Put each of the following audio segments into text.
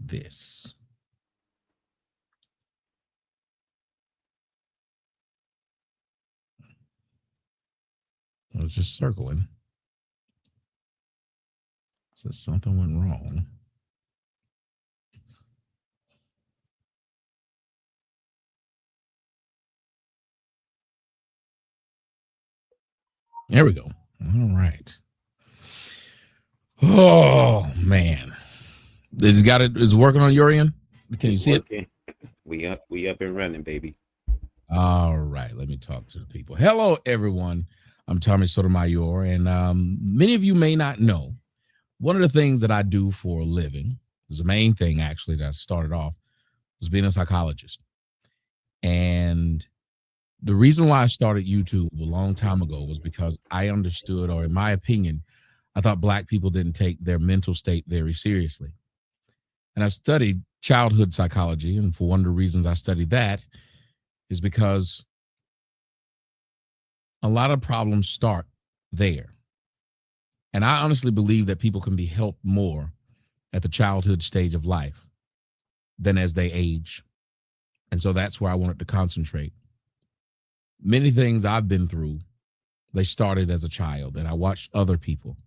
this. I was just circling. So something went wrong. There we go. All right. Oh man, it's got it. Is working on your end? Can you It's see it? working. We up and running, baby. All right. Let me talk to the people. Hello, everyone. I'm Tommy Sotomayor, and many of you may not know one of the things that I do for a living. Is the main thing actually that I started off was being a psychologist, and the reason why I started YouTube a long time ago was because I understood, or in my opinion, I thought Black people didn't take their mental state very seriously. And I studied childhood psychology. And for one of the reasons I studied that is because a lot of problems start there. And I honestly believe that people can be helped more at the childhood stage of life than as they age. And so that's where I wanted to concentrate. Many things I've been through, they started as a child, and I watched other people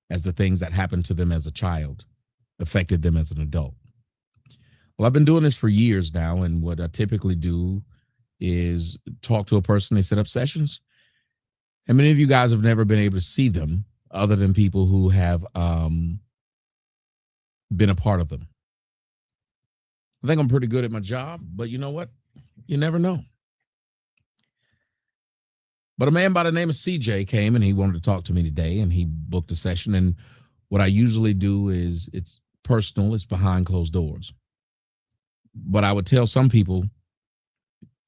as the things that happened to them as a child affected them as an adult. Well, I've been doing this for years now, and what I typically do is talk to a person, they set up sessions, and many of you guys have never been able to see them other than people who have been a part of them. I think I'm pretty good at my job, but you know what? You never know. But a man by the name of CJ came and he wanted to talk to me today, and he booked a session. And what I usually do is it's personal, it's behind closed doors. But I would tell some people,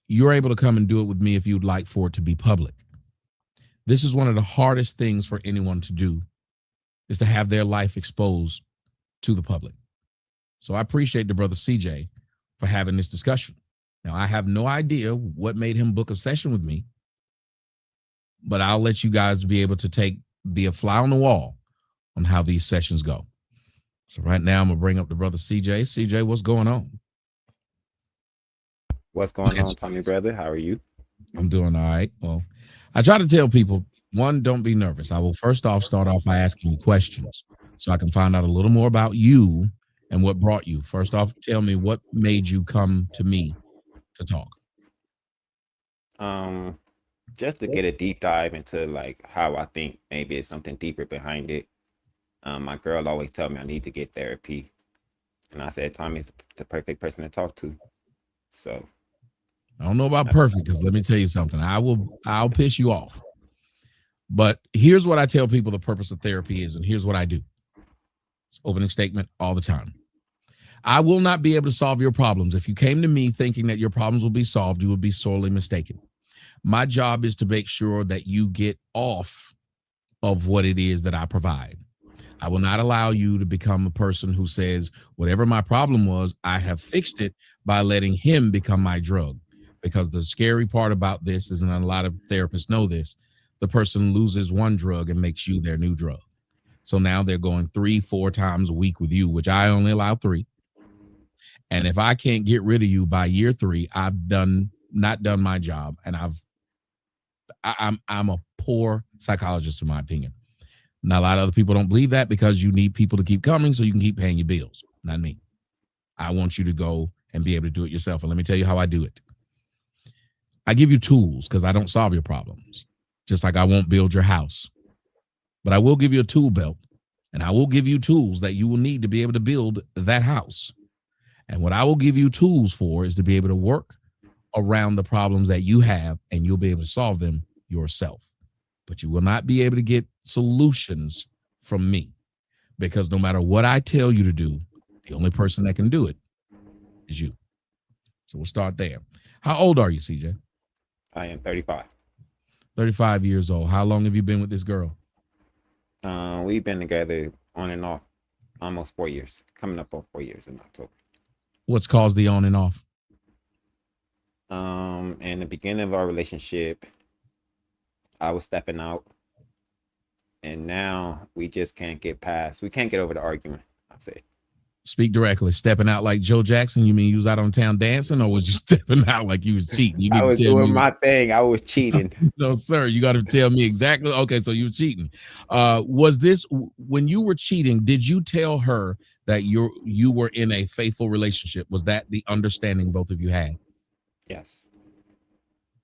you're able to come and do it with me if you'd like for it to be public. This is one of the hardest things for anyone to do, is to have their life exposed to the public. So I appreciate the brother CJ for having this discussion. Now, I have no idea what made him book a session with me, but I'll let you guys be able to be a fly on the wall on how these sessions go. So right now I'm gonna bring up the brother CJ. CJ, what's going on? What's going on, Tommy brother? How are you? I'm doing all right. Well, I try to tell people, one, don't be nervous. I will first off start off by asking you questions so I can find out a little more about you and what brought you. First off, tell me what made you come to me to talk. Um, just to get a deep dive into like how I think maybe it's something deeper behind it. My girl always tell me I need to get therapy, and I said Tommy's the perfect person to talk to. So I don't know about that's perfect because let me tell you something. I'll piss you off. But here's what I tell people the purpose of therapy is, and here's what I do. Opening statement all the time. I will not be able to solve your problems. If you came to me thinking that your problems will be solved, you would be sorely mistaken. My job is to make sure that you get off of what it is that I provide. I will not allow you to become a person who says, whatever my problem was, I have fixed it by letting him become my drug. Because the scary part about this is, and a lot of therapists know this, the person loses one drug and makes you their new drug. So now they're going 3, 4 times a week with you, which I only allow 3. And if I can't get rid of you by year 3, I've not done my job, and I'm a poor psychologist in my opinion. Now, a lot of other people don't believe that because you need people to keep coming so you can keep paying your bills. Not me. I want you to go and be able to do it yourself. And let me tell you how I do it. I give you tools because I don't solve your problems, just like I won't build your house. But I will give you a tool belt, and I will give you tools that you will need to be able to build that house. And what I will give you tools for is to be able to work around the problems that you have, and you'll be able to solve them yourself. But you will not be able to get solutions from me because no matter what I tell you to do, the only person that can do it is you. So we'll start there. How old are you, CJ? I am 35. 35 years old. How long have you been with this girl? We've been together on and off almost 4 years, coming up on 4 years in October. What's caused the on and off? In the beginning of our relationship, I was stepping out, and now we just can't get past. We can't get over the argument. I say, Speak directly. Stepping out like Joe Jackson, you mean you was out on town dancing, or was you stepping out like you was cheating? You I need was to tell doing me. my thing. I was cheating. No, sir. You got to tell me exactly. Okay, so you were cheating. Was this when you were cheating? Did you tell her that you were in a faithful relationship? Was that the understanding both of you had? Yes.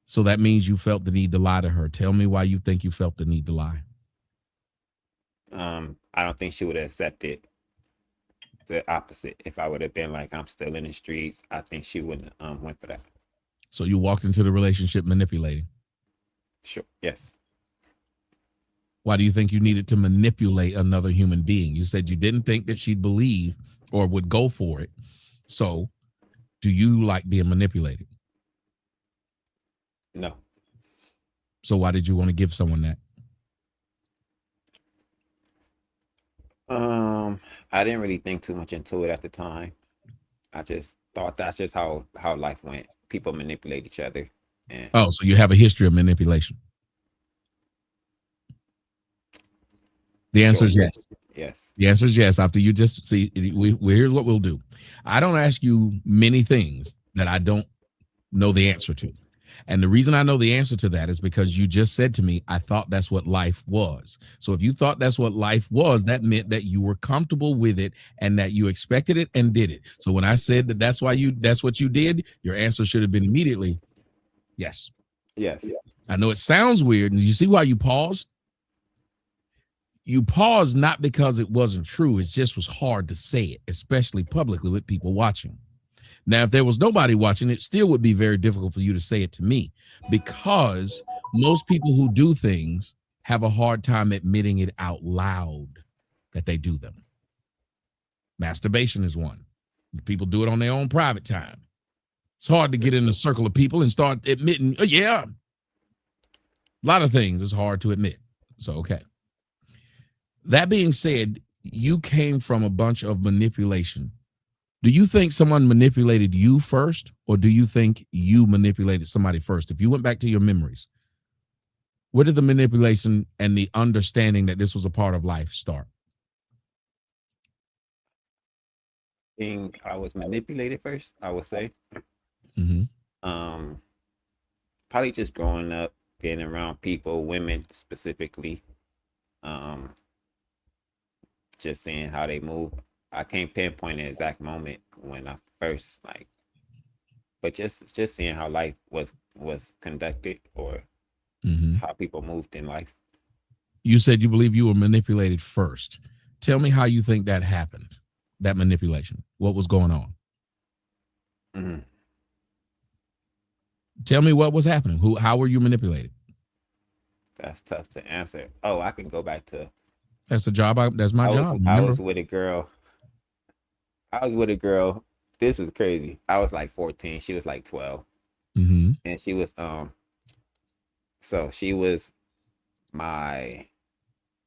So that means you felt the need to lie to her. Tell me why you think you felt the need to lie. I don't think she would have accepted the opposite. If I would have been like, I'm still in the streets, I think she wouldn't went for that. So you walked into the relationship manipulating. Sure. Yes. Why do you think you needed to manipulate another human being? You said you didn't think that she'd believe or would go for it. So do you like being manipulated? No. So why did you want to give someone that? I didn't really think too much into it at the time. I just thought that's just how life went. People manipulate each other. And Oh, so you have a history of manipulation. The answer is yes. Yes. The answer is yes. After you just see, here's what we'll do. I don't ask you many things that I don't know the answer to. And the reason I know the answer to that is because you just said to me, I thought that's what life was. So if you thought that's what life was, that meant that you were comfortable with it and that you expected it and did it. So when I said that that's what you did, your answer should have been immediately yes. Yes. I know it sounds weird. And you see why you paused? You paused not because it wasn't true. It just was hard to say it, especially publicly with people watching. Now, if there was nobody watching, it still would be very difficult for you to say it to me because most people who do things have a hard time admitting it out loud that they do them. Masturbation is one. People do it on their own private time. It's hard to get in a circle of people and start admitting, oh, yeah. A lot of things is hard to admit. So, okay. That being said, you came from a bunch of manipulation. Do you think someone manipulated you first, or do you think you manipulated somebody first? If you went back to your memories, where did the manipulation and the understanding that this was a part of life start? I think I was manipulated first, I would say. Mm-hmm. Probably just growing up, being around people, women specifically. Just seeing how they move. I can't pinpoint the exact moment when I first but just seeing how life was conducted or how people moved in life. You said you believe you were manipulated first. Tell me how you think that happened, that manipulation. What was going on? Mm-hmm. Tell me what was happening. How were you manipulated? That's tough to answer. Oh, I can go back to. That's the job. That's my job. I was with a girl. This was crazy. I was like 14. She was like 12. Mm-hmm. And she was so she was my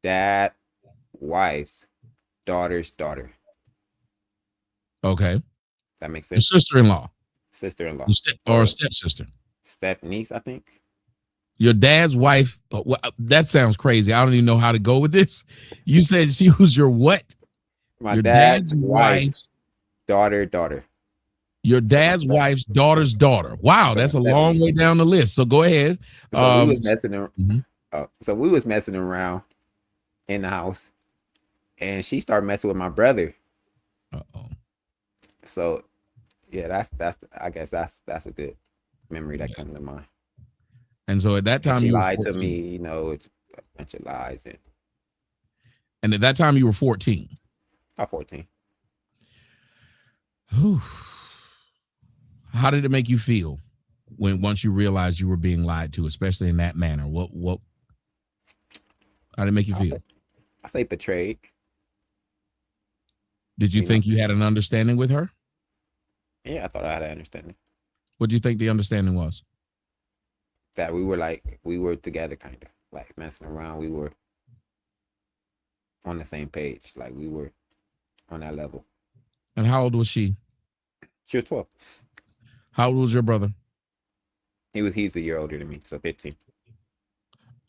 dad wife's daughter's daughter. Okay. That makes sense. Your sister-in-law. Sister-in-law. Or stepsister. Step niece, I think. Your dad's wife. That sounds crazy. I don't even know how to go with this. You said she was your what? My dad's wife's daughter. Your dad's wife's daughter's daughter. Wow, that's a long way down the list. So go ahead. So we was messing around. So we was messing around in the house, and she started messing with my brother. Uh-oh. So yeah, that's I guess that's a good memory that comes to mind. And so at that time, she lied to me, a bunch of lies. And at that time, you were 14. About 14. How did it make you feel once you realized you were being lied to, especially in that manner? How did it make you feel? I say betrayed. Did you think you had an understanding with her? Yeah, I thought I had an understanding. What do you think the understanding was? That we were together, kind of like messing around. We were on the same page, like we were on that level. And how old was she? She was 12. How old was your brother? He's a year older than me, so 15.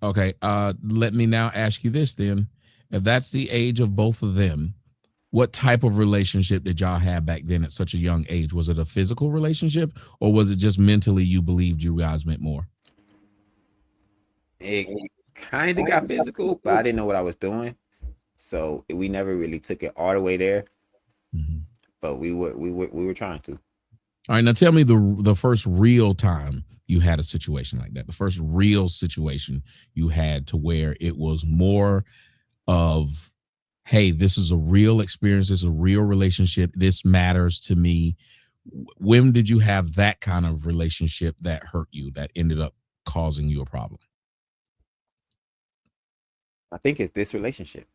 Okay. Let me now ask you this then. If that's the age of both of them, what type of relationship did y'all have back then at such a young age? Was it a physical relationship, or was it just mentally you believed you guys meant more? It kind of got physical, but I didn't know what I was doing, so we never really took it all the way there. Mhm. But we were trying to. All right, now tell me the first real time you had a situation like that. The first real situation you had to where it was more of, hey, this is a real experience, this is a real relationship, this matters to me. When did you have that kind of relationship that hurt you, that ended up causing you a problem? I think it's this relationship.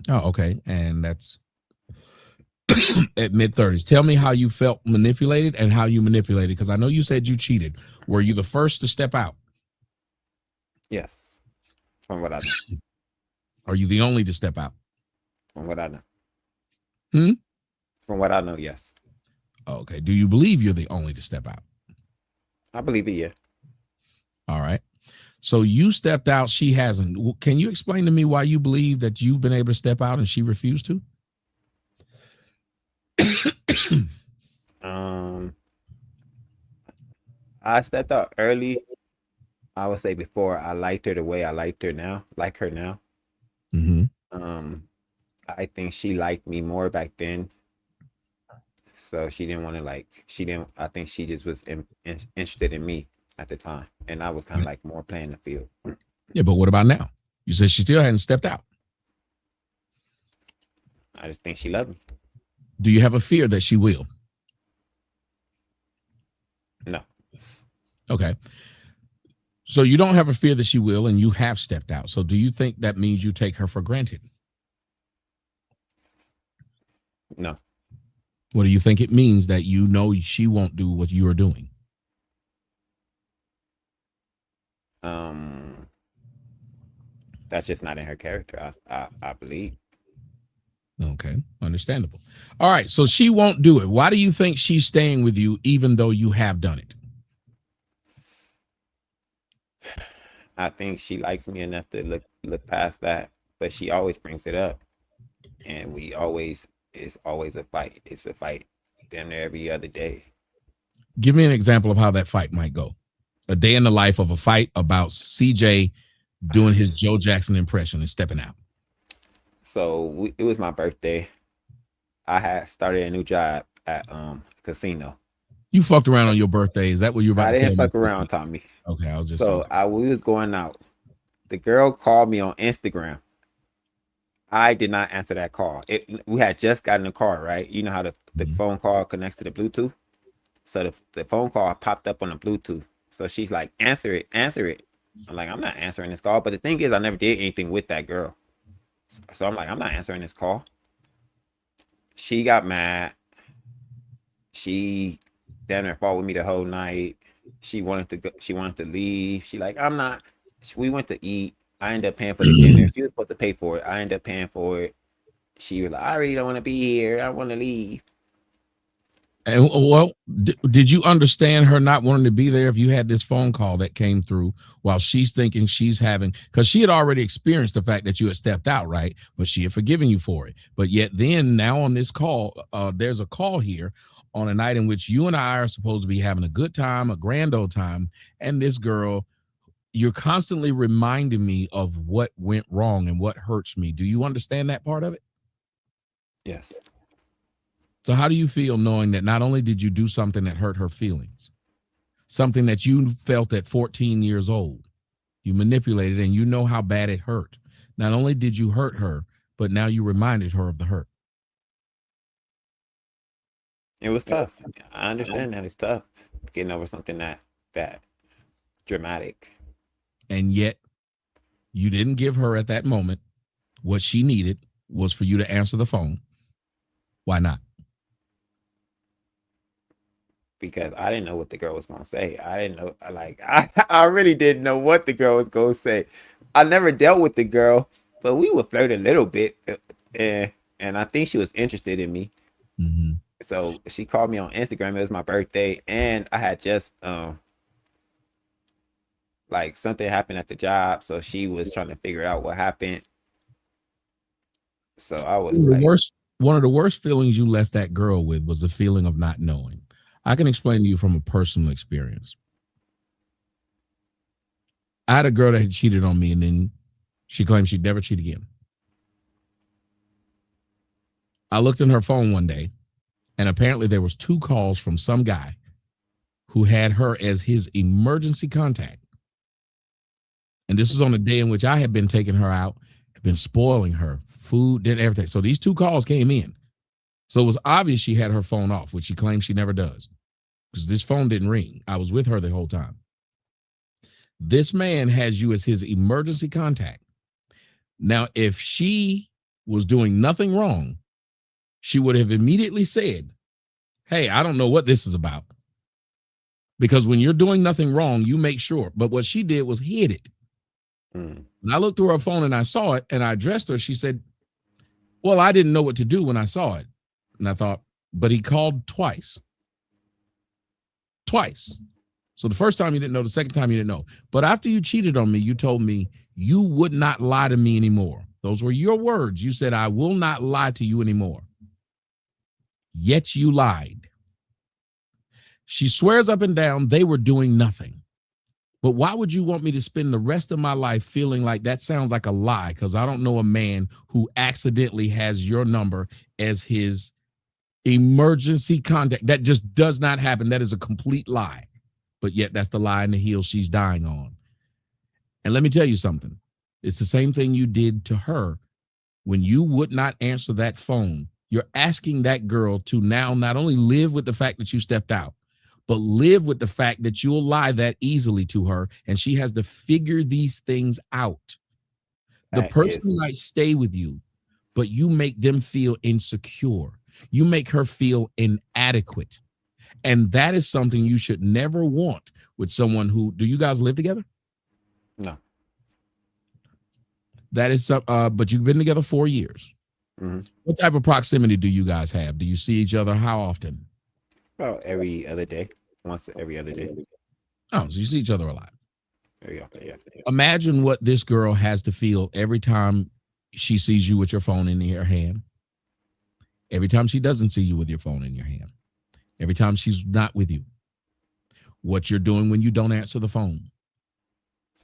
Oh, okay. And that's at mid 30s. Tell me how you felt manipulated and how you manipulated, because I know you said you cheated. Were you the first to step out? Yes, from what I know. Are you the only to step out? From what I know. Hmm? From what I know, yes. Okay. Do you believe you're the only to step out? I believe it. Yeah. All right. So you stepped out, she hasn't. Can you explain to me why you believe that you've been able to step out and she refused to? Um, I stepped out early. I would say before I liked her the way I liked her now, like her now. Mm-hmm. Um, I think she liked me more back then, so she didn't want to like. She didn't. I think she just was interested in me at the time, and I was kind of like more playing the field. Yeah, but what about now? You said she still hadn't stepped out. I just think she loved me. Do you have a fear that she will? No, Okay. So you don't have a fear that she will, and you have stepped out. So do you think that means you take her for granted? no. What do you think it means that you know she won't do what you are doing? Um, that's just not in her character. I believe. Okay, understandable. All right, so she won't do it. Why do you think she's staying with you even though you have done it? I think she likes me enough to look past that, but she always brings it up, and we always it's always a fight. It's a fight, damn near every other day. Give me an example of how that fight might go. A day in the life of a fight about CJ doing his Joe Jackson impression and stepping out. So it was my birthday. I had started a new job at casino. You fucked around on your birthday. Is that what you're about I to tell didn't me? fuck around, Tommy. Okay, I was just So joking. we was going out. The girl called me on Instagram. I did not answer that call. We had just gotten the car, right? You know how the Mhm. phone call connects to the Bluetooth. So the phone call popped up on the Bluetooth. So she's like, answer it, answer it. I'm like, I'm not answering this call. But the thing is, I never did anything with that girl. So I'm like, I'm not answering this call. She got mad. She down there fought with me the whole night. She wanted to go, she wanted to leave. She like, I'm not. We went to eat. I ended up paying for the dinner. She was supposed to pay for it. I ended up paying for it. She was like, I really don't want to be here. I want to leave. And well, did you understand her not wanting to be there if you had this phone call that came through while she's thinking she's having, because she had already experienced the fact that you had stepped out, right? But she had forgiven you for it. But yet then now on this call, there's a call here on a night in which you and I are supposed to be having a good time, a grand old time, and this girl, you're constantly reminding me of what went wrong and what hurts me. Do you understand that part of it? Yes. So how do you feel knowing that not only did you do something that hurt her feelings, something that you felt at 14 years old, you manipulated and you know how bad it hurt. Not only did you hurt her, but now you reminded her of the hurt. It was tough. I understand that it's tough getting over something that dramatic. And yet you didn't give her at that moment what she needed was for you to answer the phone. Why not? Because I didn't know what the girl was gonna say. I didn't know like I really didn't know what the girl was gonna say. I never dealt with the girl, but we would flirt a little bit, and I think she was interested in me. Mm-hmm. So she called me on Instagram. It was my birthday, and I had just like something happened at the job, so she was trying to figure out what happened. So I was The like, worst. One of the worst feelings you left that girl with was the feeling of not knowing. I can explain to you from a personal experience. I had a girl that had cheated on me, and then she claimed she'd never cheat again. I looked in her phone one day, and apparently there was 2 calls from some guy who had her as his emergency contact. And this was on a day in which I had been taking her out, had been spoiling her, food, did everything. So these 2 calls came in. So it was obvious she had her phone off, which she claims she never does, because this phone didn't ring. I was with her the whole time. This man has you as his emergency contact. Now, if she was doing nothing wrong, she would have immediately said, hey, I don't know what this is about. Because when you're doing nothing wrong, you make sure. But what she did was hid it. And I looked through her phone and I saw it, and I addressed her. She said, well, I didn't know what to do when I saw it. And I thought, but he called twice. Twice. So the first time you didn't know, the second time you didn't know. But after you cheated on me, you told me you would not lie to me anymore. Those were your words. You said, I will not lie to you anymore. Yet you lied. She swears up and down they were doing nothing. But why would you want me to spend the rest of my life feeling like that sounds like a lie? Because I don't know a man who accidentally has your number as his emergency contact. That just does not happen. That is a complete lie. But yet that's the lie in the heel she's dying on. And let me tell you something. It's the same thing you did to her when you would not answer that phone. You're asking that girl to now not only live with the fact that you stepped out, but live with the fact that you'll lie that easily to her, and she has to figure these things out. The person might stay with you, but you make them feel insecure. You make her feel inadequate. And that is something you should never want with someone who, do you guys live together? No. That is, but you've been together 4 years. Mm-hmm. What type of proximity do you guys have? Do you see each other how often? About every other day. Once every other day. Oh, so you see each other a lot. Very often, yeah. Imagine what this girl has to feel every time she sees you with your phone in your hand. Every time she doesn't see you with your phone in your hand. Every time she's not with you. What you're doing when you don't answer the phone.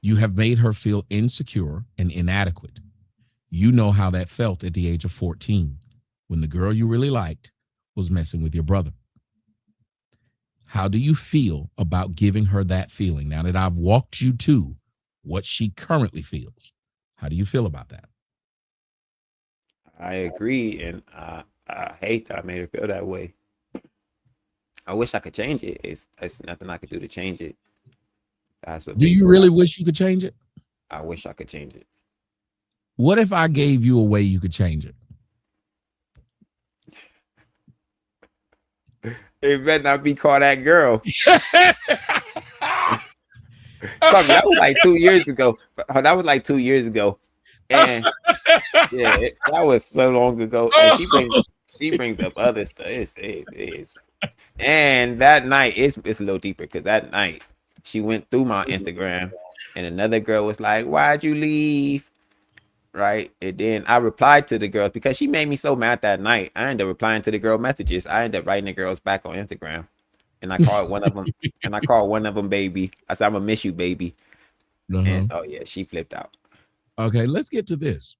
You have made her feel insecure and inadequate. You know how that felt at the age of 14 when the girl you really liked was messing with your brother. How do you feel about giving her that feeling? Now that I've walked you to what she currently feels, how do you feel about that? I agree, and I hate that I made her feel that way. I wish I could change it. It's nothing I could do to change it. That's what. Do you really wish you could change it? I wish I could change it. What if I gave you a way you could change it? It better not be called that girl. That was like 2 years ago. That was like 2 years ago. And yeah, that was so long ago. And she brings up other stuff. It is. And that night, it's a little deeper because that night she went through my Instagram and another girl was like, why'd you leave? Right. And then I replied to the girls because she made me so mad that night. I ended up replying to the girl messages. I ended up writing the girls back on Instagram. And I called one of them baby. I said, I'm gonna miss you, baby. And oh yeah, she flipped out. Okay, let's get to this.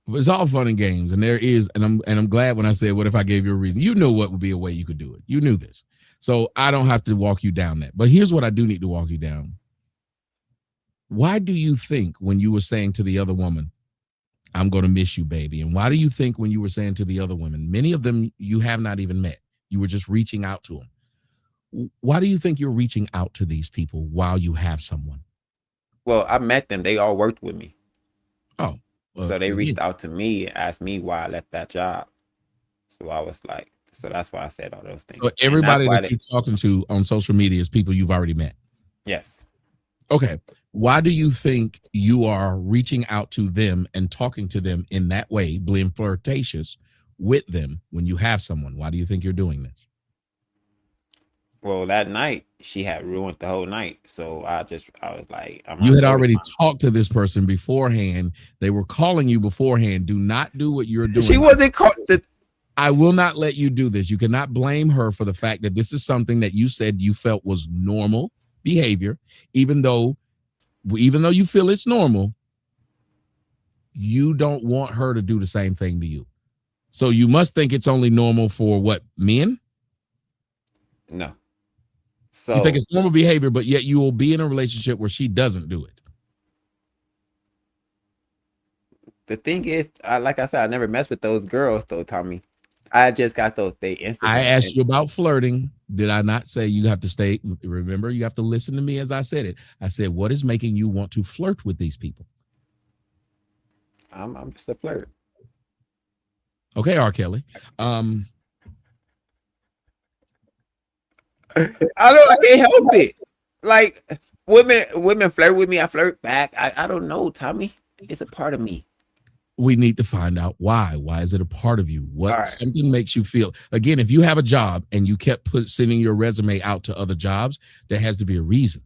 It's all fun and games, and there is, and I'm glad when I said, what if I gave you a reason? You knew what would be a way you could do it. You knew this. So I don't have to walk you down that. But here's what I do need to walk you down. Why do you think when you were saying to the other woman, I'm going to miss you, baby? And why do you think when you were saying to the other women, many of them you have not even met, you were just reaching out to them. Why do you think you're reaching out to these people while you have someone? Well, I met them. They all worked with me. Oh. So they reached out to me and asked me why I left that job. So I was like, so that's why I said all those things. So everybody that you're talking to on social media is people you've already met? Yes. Okay. Why do you think you are reaching out to them and talking to them in that way, being flirtatious with them when you have someone? Why do you think you're doing this? Well, that night she had ruined the whole night, so I was like, You I'm had over already time. talked to this person beforehand. They were calling you beforehand. Do not do what you're She doing. wasn't caught. I will not let you do this. You cannot blame her for the fact that this is something that you said you felt was normal behavior, even though you feel it's normal, you don't want her to do the same thing to you. So you must think it's only normal for what, men? No. You think So it's normal behavior, but yet you will be in a relationship where she doesn't do it. the thing is, like I said, I never messed with those girls though, Tommy. I just got those they I incidents, asked and you about flirting. Did I not say you have to stay? Remember, you have to listen to me as I said it. I said, what is making you want to flirt with these people? I'm just a flirt. Okay, R. Kelly. I can't help it. Like women flirt with me, I flirt back. I don't know, Tommy. It's a part of me. We need to find out why. Why is it a part of you? All What right. something makes you feel? Again, if you have a job and you kept sending your resume out to other jobs, there has to be a reason.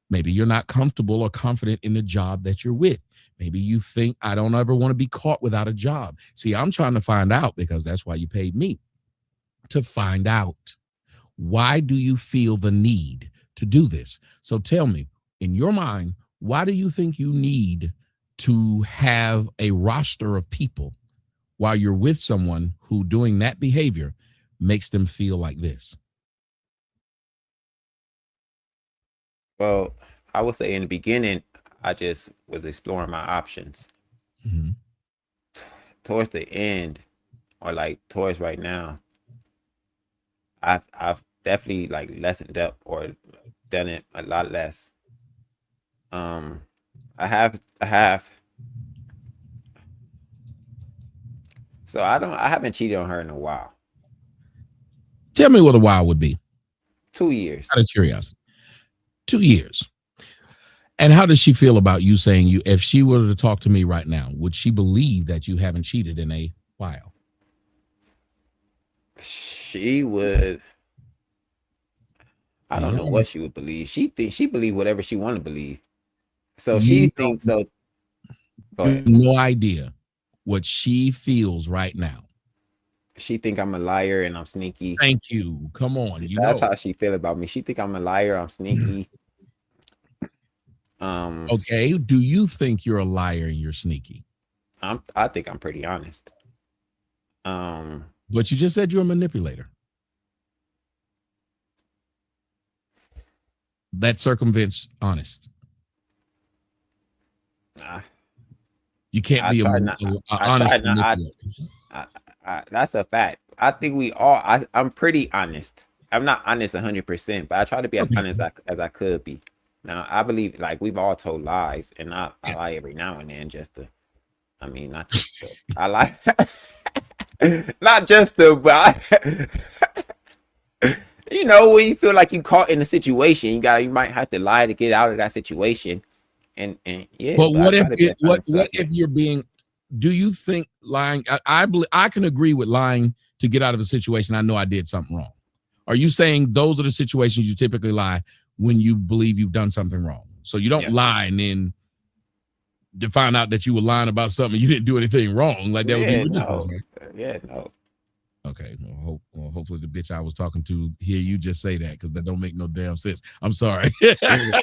Maybe you're not comfortable or confident in the job that you're with. Maybe you think, I don't ever want to be caught without a job. See, I'm trying to find out because that's why you paid me to find out. Why do you feel the need to do this? So tell me, in your mind, why do you think you need to have a roster of people while you're with someone who doing that behavior makes them feel like this? Well, I would say in the beginning, I just was exploring my options. Mhm. Towards the end, or like towards right now, I've definitely like lessened up or done it a lot less. Um, I have. So I haven't cheated on her in a while. Tell me what a while would be, 2 years. out of curiosity. 2 years. And how does she feel about you saying you, if she were to talk to me right now, would she believe that you haven't cheated in a while? She would. I don't know Mm. what she would believe. She believe whatever she want to believe. So she You thinks don't, so. Go you ahead. have no idea what she feels right now. She think I'm a liar and I'm sneaky. Thank you. Come on, you That's know. how she feel about me. She think I'm a liar. I'm sneaky. Um, Okay. Do you think you're a liar and you're sneaky? I think I'm pretty honest. Um, But you just said you're a manipulator. That circumvents honest. I, You can't I be try not. a I try honest not. manipulator. I, that's a fact. I think we all. I'm pretty honest. I'm not honest 100%, but I try to be as Okay. honest as I could be. Now, I believe like we've all told lies, and I Yes. lie every now and then just to. I mean, not just to. I lie. Not just to, but you know, when you feel like you caught in a situation, you might have to lie to get out of that situation. And yeah, But but I what if try to be as honest as I what can. if you're being, do you think lying, I can agree with lying to get out of a situation I know I did something wrong. Are you saying those are the situations you typically lie when you believe you've done something wrong? So you don't Yes. lie and then to find out that you were lying about something you didn't do anything wrong. Like that would be Yeah, ridiculous, no. right? Yeah, no. Okay. Well, hopefully the bitch I was talking to hear you just say that because that don't make no damn sense. I'm sorry. that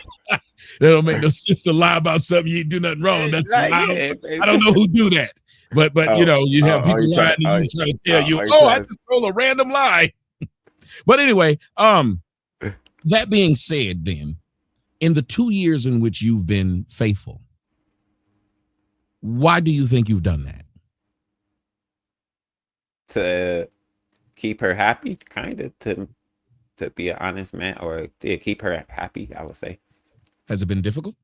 don't make no sense to lie about something you ain't do nothing wrong. That's Like, I yeah. don't know who do that. But you Oh, know, you have are people you trying lying to? to you trying to tell you, Are you oh, I trying just told a random lie. But anyway, that being said, then in the 2 years in which you've been faithful, why do you think you've done that? to keep her happy? Kind of to be an honest man, or to keep her happy? I would say Has it been difficult?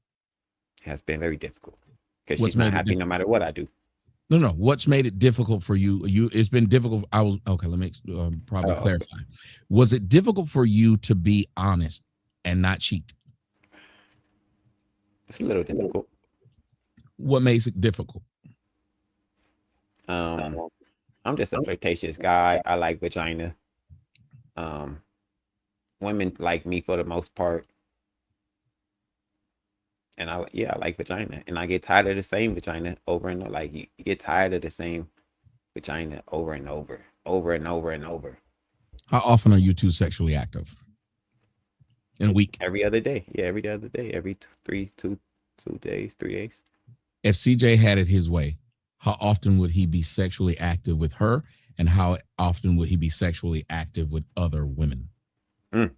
it has been very difficult because What's she's not made it happy no difficult? matter what I do. No. What's made it difficult for you? It's been difficult. I was okay. Let me probably Oh, clarify. Was it difficult for you to be honest and not cheat? it's a little difficult. What makes it difficult? Um, I'm just a flirtatious guy. I like vagina. Um, women like me for the most part, and I like vagina, and I get tired of the same vagina over and over. Like you get tired of the same vagina over and over, over and over and over. How often are you two sexually active in a week? Every other day, yeah, every other day, every 2 days, 3 days. If CJ had it his way, how often would he be sexually active with her, and how often would he be sexually active with other women? Mm.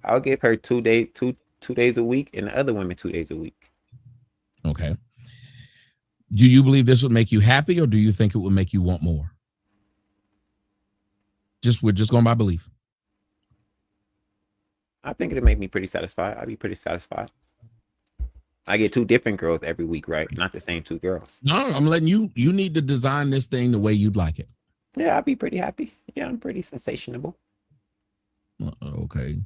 I'll give her 2 days, two days a week, and the other women 2 days a week. Okay. Do you believe this would make you happy, or do you think it would make you want more? We're just going by belief. I think it'll make me pretty satisfied. I'd be pretty satisfied. I get 2 different girls every week, right? Not the same 2 girls. No, I'm letting you. You need to design this thing the way you'd like it. Yeah, I'd be pretty happy. Yeah, I'm pretty sensationable. Okay.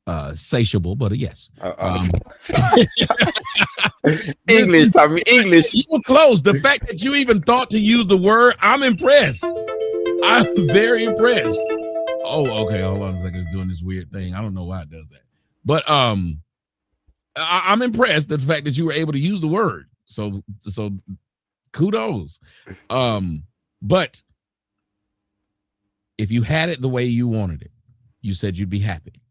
Satiable, but a yes. English, Tommy, English. You were close. The fact that you even thought to use the word, I'm impressed. I'm very impressed. Oh, okay. Hold on a second. It's doing this weird thing. I don't know why it does that. But I'm impressed at the fact that you were able to use the word. So kudos. But if you had it the way you wanted it, you said you'd be happy.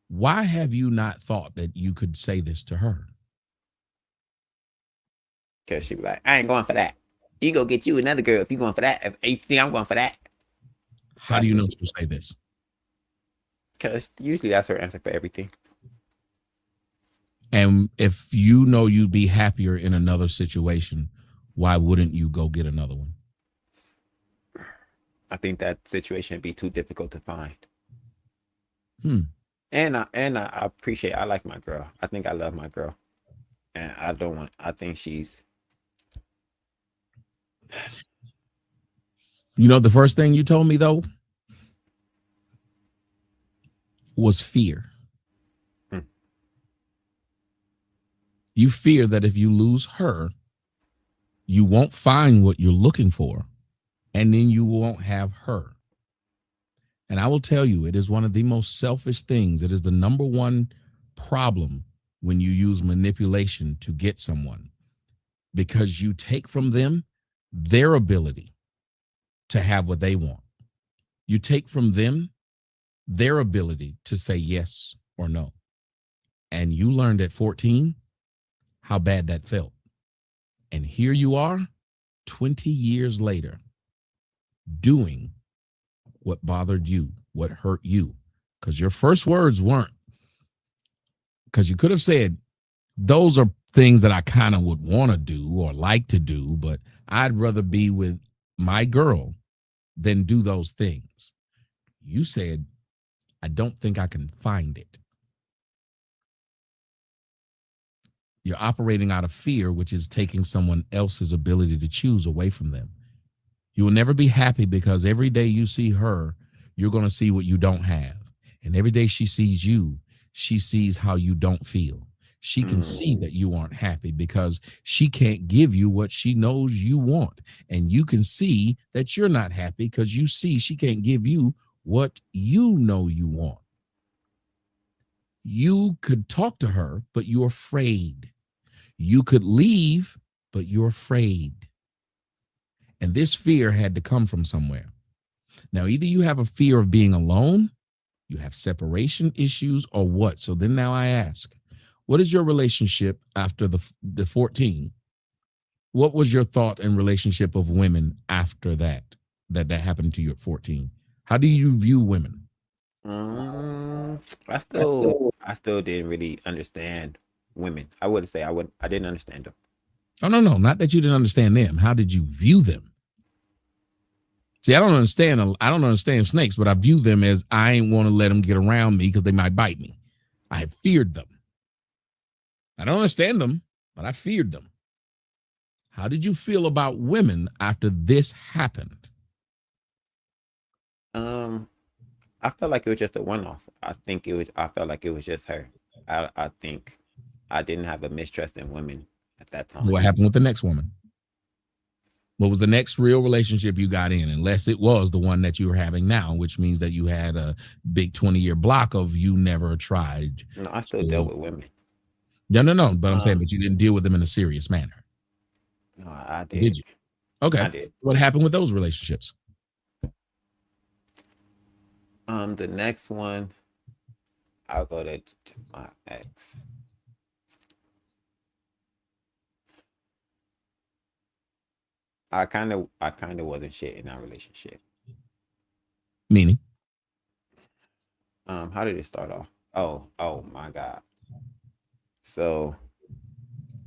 Why have you not thought that you could say this to her? Because she be like, I ain't going for that. You go get you another girl if you going for that. If you think I'm going for that. How do you know she'll say this? Because usually that's her answer for everything. And if you know you'd be happier in another situation, why wouldn't you go get another one? I think that situation would be too difficult to find. And I appreciate. I like my girl. I think I love my girl, and I think she's. You know, the first thing you told me though was fear. You fear that if you lose her, you won't find what you're looking for, and then you won't have her. And I will tell you, it is one of the most selfish things. It is the number one problem when you use manipulation to get someone, because you take from them their ability to have what they want. You take from them their ability to say yes or no. And you learned at 14 how bad that felt. And here you are 20 years later doing what bothered you, what hurt you. Because your first words weren't, because you could have said, those are things that I kind of would want to do or like to do, but I'd rather be with my girl than do those things. You said, I don't think I can find it. You're operating out of fear, which is taking someone else's ability to choose away from them. You will never be happy because every day you see her, you're going to see what you don't have. And every day she sees you, she sees how you don't feel. She can see that you aren't happy because she can't give you what she knows you want. And you can see that you're not happy because you see she can't give you what you know you want. You could talk to her, but you're afraid. You could leave, but you're afraid. And this fear had to come from somewhere. Now, either you have a fear of being alone, you have separation issues, or what? So then now I ask, what is your relationship after the 14? What was your thought and relationship of women after that happened to you at 14? How do you view women? I still didn't really understand women. I wouldn't say I didn't understand them. Oh, no, not that you didn't understand them. How did you view them? See, I don't understand snakes, but I view them as I ain't want to let them get around me because they might bite me. I have feared them. I don't understand them, but I feared them. How did you feel about women after this happened? I felt like it was just a one-off. I felt like it was just her. I think I didn't have a mistrust in women at that time. What happened with the next woman? What was the next real relationship you got in? Unless it was the one that you were having now, which means that you had a big 20-year block of you never tried. No, I still dealt with women. No. But I'm saying, but you didn't deal with them in a serious manner. No, I Did did. you? Okay. I did. What happened with those relationships? The next one, I'll go to my ex. I kind of wasn't shit in that relationship. Meaning? How did it start off? Oh my God. So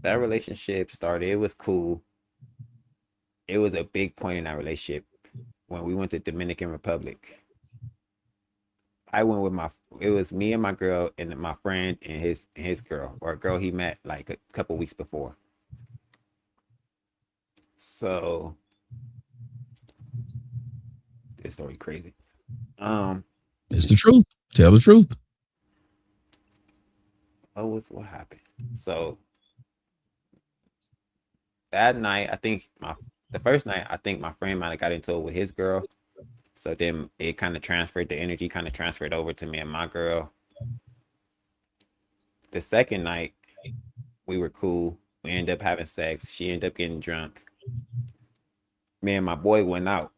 that relationship started. It was cool. It was a big point in that relationship when we went to Dominican Republic. I went with my. It was me and my girl and my friend and his girl, or a girl he met like a couple weeks before. So this story crazy. Um, It's the truth. Tell the truth. what happened? So that night, I think the first night, I think my friend might have got into it with his girl. So then it kind of transferred, the energy kind of transferred over to me and my girl. The second night, we were cool. We ended up having sex. She ended up getting drunk. Me and my boy went out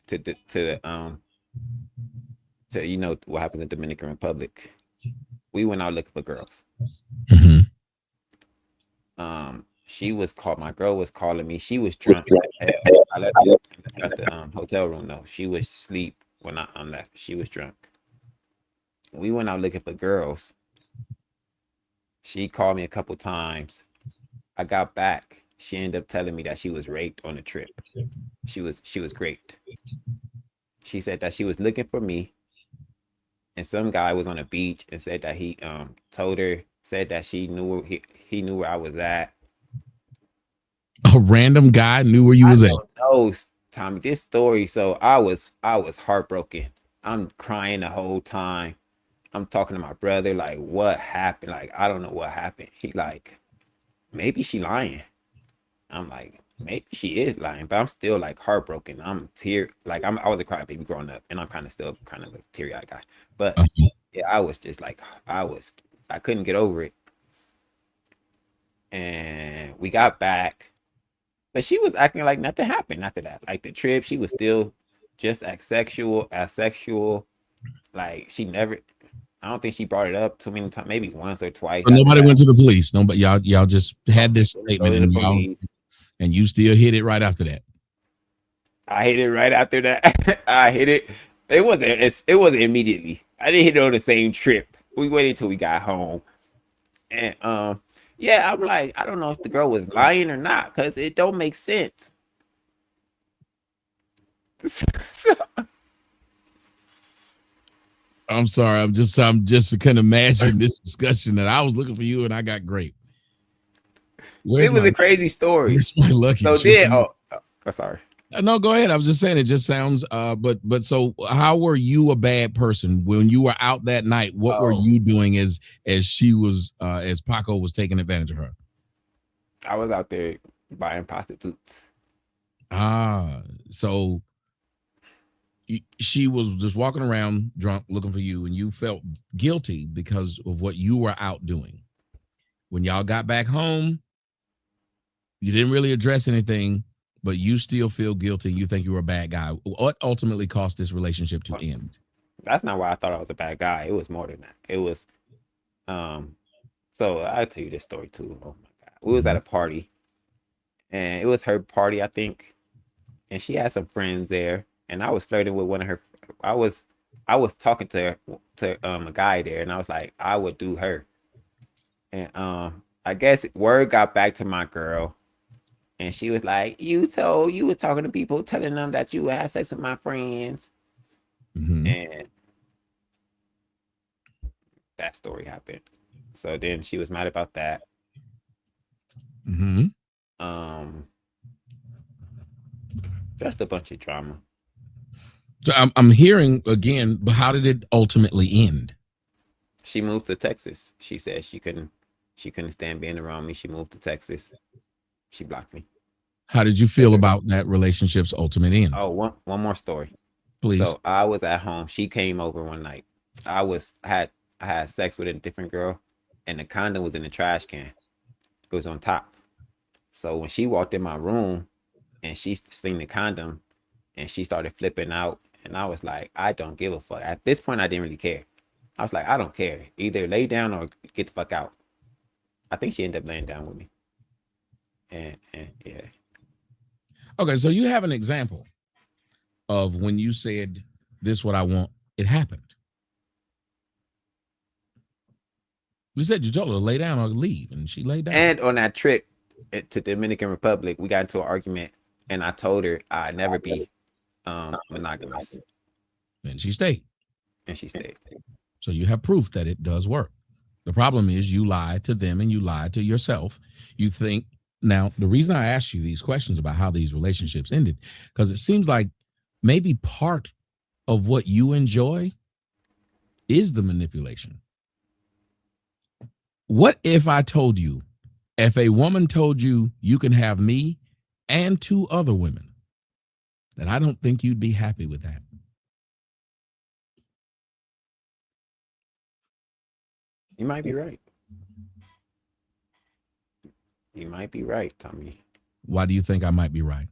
to what happened in the Dominican Republic. We went out looking for girls. Mm-hmm. My girl was calling me. She was drunk as hell. I left her at the hotel room though. She was asleep when I left. She was drunk. We went out looking for girls. She called me a couple times. I got back. She ended up telling me that she was raped on the trip. She was raped. She said that she was looking for me, and some guy was on the beach and said that he told her, said that he knew where I was at. A random guy knew where you was at. No, Tommy, this story. So I was heartbroken. I'm crying the whole time. I'm talking to my brother, like, what happened? Like, I don't know what happened. He like, maybe she lying. I'm like, maybe she is lying, but I'm still like heartbroken. I was a crybaby growing up, and I'm kind of still kind of a teary-eyed guy. But yeah, I was just like, I couldn't get over it. And we got back, but she was acting like nothing happened after that. Like the trip, she was still just asexual. Like she never. I don't think she brought it up too many times, maybe once or twice. But nobody went to the police. Nobody, y'all just had this statement, and you still hit it right after that. I hit it right after that. I hit it. It wasn't immediately. I didn't hit it on the same trip. We waited till we got home, and yeah, I'm like, I don't know if the girl was lying or not, because it don't make sense. I'm sorry. I'm just kind of imagine this discussion that I was looking for you and I got great. It was a crazy story. My lucky so then, sorry. No, go ahead. I was just saying it just sounds. But so how were you a bad person when you were out that night? What were you doing as she was as Paco was taking advantage of her? I was out there buying prostitutes. So she was just walking around drunk looking for you, and you felt guilty because of what you were out doing. When y'all got back home, you didn't really address anything, but you still feel guilty. You think you were a bad guy. What ultimately caused this relationship to end? That's not why I thought I was a bad guy. It was more than that. It was so I'll tell you this story too. Oh my God. We was at a party, and it was her party, I think. And she had some friends there, and I was flirting with one of her. I was talking to a guy there, and I was like, I would do her. And I guess word got back to my girl, and she was like, you was talking to people, telling them that you had sex with my friends. Mm-hmm. And that story happened. So then she was mad about that. Mm-hmm. Just a bunch of drama. So I'm hearing again, but how did it ultimately end? She moved to Texas. She said she couldn't stand being around me. She moved to Texas. She blocked me. How did you feel about that relationship's ultimate end? Oh, one more story. Please. So I was at home. She came over one night. I had sex with a different girl, and the condom was in the trash can. It was on top. So when she walked in my room and she seen the condom and she started flipping out, and I was like, I don't give a fuck. At this point, I didn't really care. I was like, I don't care. Either lay down or get the fuck out. I think she ended up laying down with me. And yeah. Okay, so you have an example of when you said, "This is what I want," it happened. You said you told her to lay down or leave, and she laid down. And on that trip to Dominican Republic, we got into an argument, and I told her I'd never be monogamous, And she stayed. and she stayed. So you have proof that it does work. The problem is you lied to them and you lied to yourself. You think now, the reason I asked you these questions about how these relationships ended, because it seems like maybe part of what you enjoy is the manipulation. What if I told you, if a woman told you you can have me and 2 other women, that I don't think you'd be happy with that. You might be right. You might be right, Tommy. Why do you think I might be right?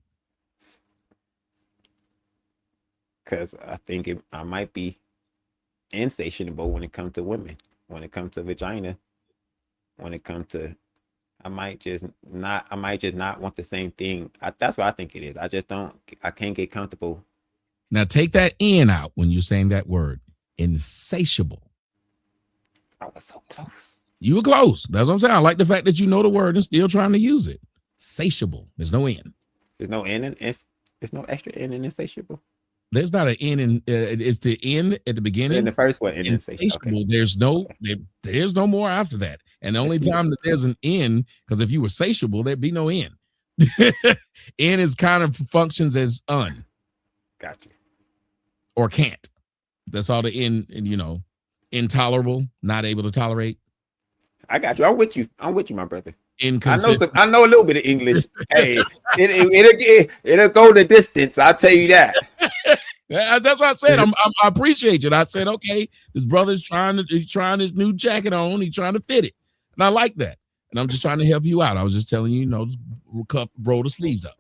Because I think I might be insatiable when it comes to women, when it comes to vagina, when it comes to, I might just not want the same thing. That's what I think it is. I can't get comfortable. Now take that "in" out when you're saying that word. Insatiable. I was so close. You were close. That's what I'm saying. I like the fact that you know the word and still trying to use it. Satiable. There's no "in." There's no N in it. There's no extra N in insatiable. There's not an "in" in it's the "in" at the beginning. In the first one, in Insatiable. okay. There's no more after that. And the only time that there's an "in," because if you were satiable, there'd be no "in." "In" is kind of functions as "un." Gotcha. Or "can't." That's all the "in," intolerable, not able to tolerate. I got you. I'm with you, my brother. Inconsistent. I know a little bit of English. Hey, it'll go the distance. I'll tell you that. That's what I said. I appreciate it. I said, okay, this brother's he's trying his new jacket on. He's trying to fit it. And I like that. And I'm just trying to help you out. I was just telling you, roll the sleeves up.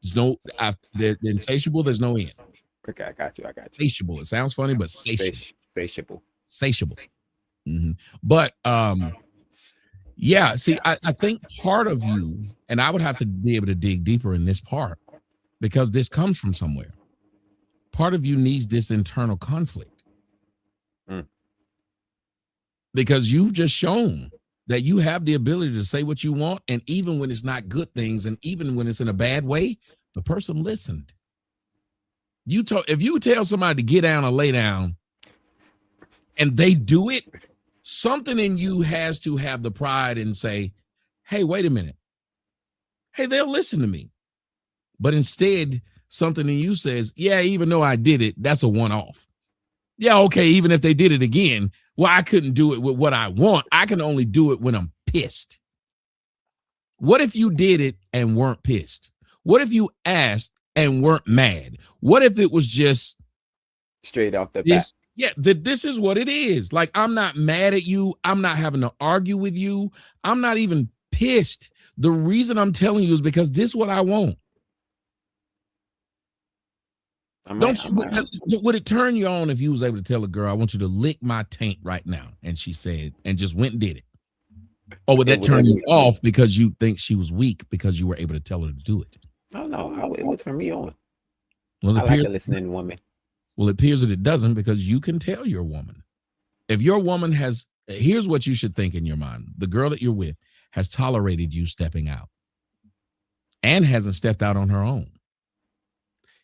The insatiable, there's no "in." Okay, I got you. Satiable. It sounds funny, but satiable. Satiable. Mm-hmm. But yeah, see, I think part of you, and I would have to be able to dig deeper in this part because this comes from somewhere. Part of you needs this internal conflict. Because you've just shown that you have the ability to say what you want, and even when it's not good things, and even when it's in a bad way, the person listened. If you tell somebody to get down or lay down, and they do it, something in you has to have the pride and say, hey, wait a minute. Hey, they'll listen to me. But instead, something in you says, yeah, even though I did it, that's a one-off. Yeah, okay, even if they did it again, well, I couldn't do it with what I want. I can only do it when I'm pissed. What if you did it and weren't pissed? What if you asked and weren't mad? What if it was just straight off the bat? Yeah, this is what it is. Like, I'm not mad at you. I'm not having to argue with you. I'm not even pissed. The reason I'm telling you is because this is what I want. Would it turn you on if you was able to tell a girl, I want you to lick my taint right now? And she said, and just went and did it. Or would that turn you off because you think she was weak because you were able to tell her to do it? No, it would turn me on. Well, I like a listening woman. Well, it appears that it doesn't, because you can tell your woman. If your woman here's what you should think in your mind. The girl that you're with has tolerated you stepping out and hasn't stepped out on her own.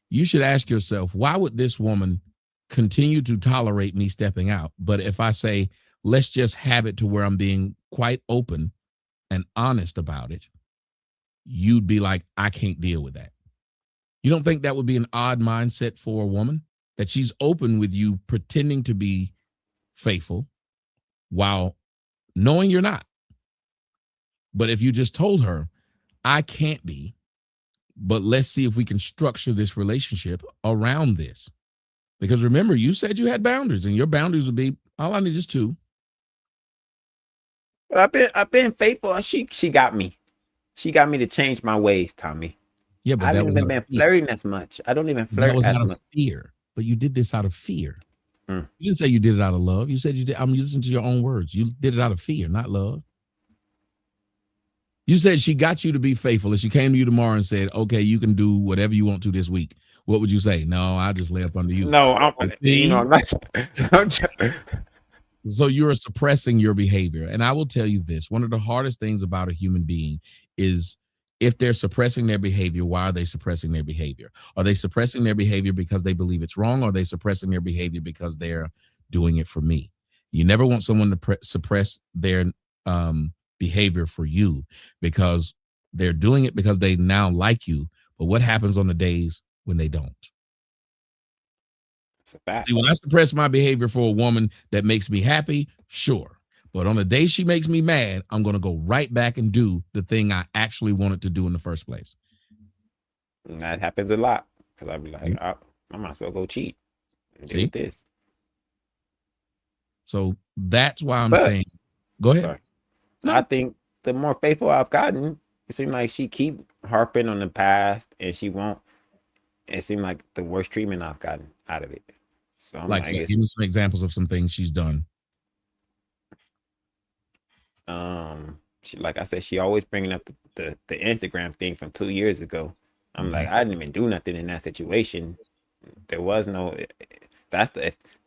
You should ask yourself, why would this woman continue to tolerate me stepping out? But if I say, let's just have it to where I'm being quite open and honest about it, you'd be like, I can't deal with that. You don't think that would be an odd mindset for a woman? That she's open with you, pretending to be faithful while knowing you're not. But if you just told her, I can't be, but let's see if we can structure this relationship around this. Because remember, you said you had boundaries, and your boundaries would be all I need is 2. But I've been faithful. She got me. She got me to change my ways, Tommy. Yeah, but I that haven't was even out of been fear. flirting as much. I don't even That flirt was as out of much. fear. But you did this out of fear. Mm. You didn't say you did it out of love. You said you did. I'm listening to your own words. You did it out of fear, not love. You said she got you to be faithful. If she came to you tomorrow and said, okay, you can do whatever you want to this week, what would you say? No, I just lay up under you. No, I'm not. I'm just, So you're suppressing your behavior. And I will tell you this, one of the hardest things about a human being is if they're suppressing their behavior, why are they suppressing their behavior? Are they suppressing their behavior because they believe it's wrong? Or are they suppressing their behavior because they're doing it for me? You never want someone to suppress their behavior for you because they're doing it because they now like you. But what happens on the days when they don't? it's a fact. See, when I suppress my behavior for a woman that makes me happy, sure. But on the day she makes me mad, I'm going to go right back and do the thing I actually wanted to do in the first place. And that happens a lot because I'd be like, I might as well go cheat and deal See? with this. So that's why I'm But- saying, go ahead. Sorry. No. I think the more faithful I've gotten, it seems like she keep harping on the past and she won't. It seemed like the worst treatment I've gotten out of it. So I'm Like, like, give me some examples of some things she's done. she, like I said, she always bringing up the Instagram thing from 2 years ago. I'm like, I didn't even do nothing in that situation. There was no.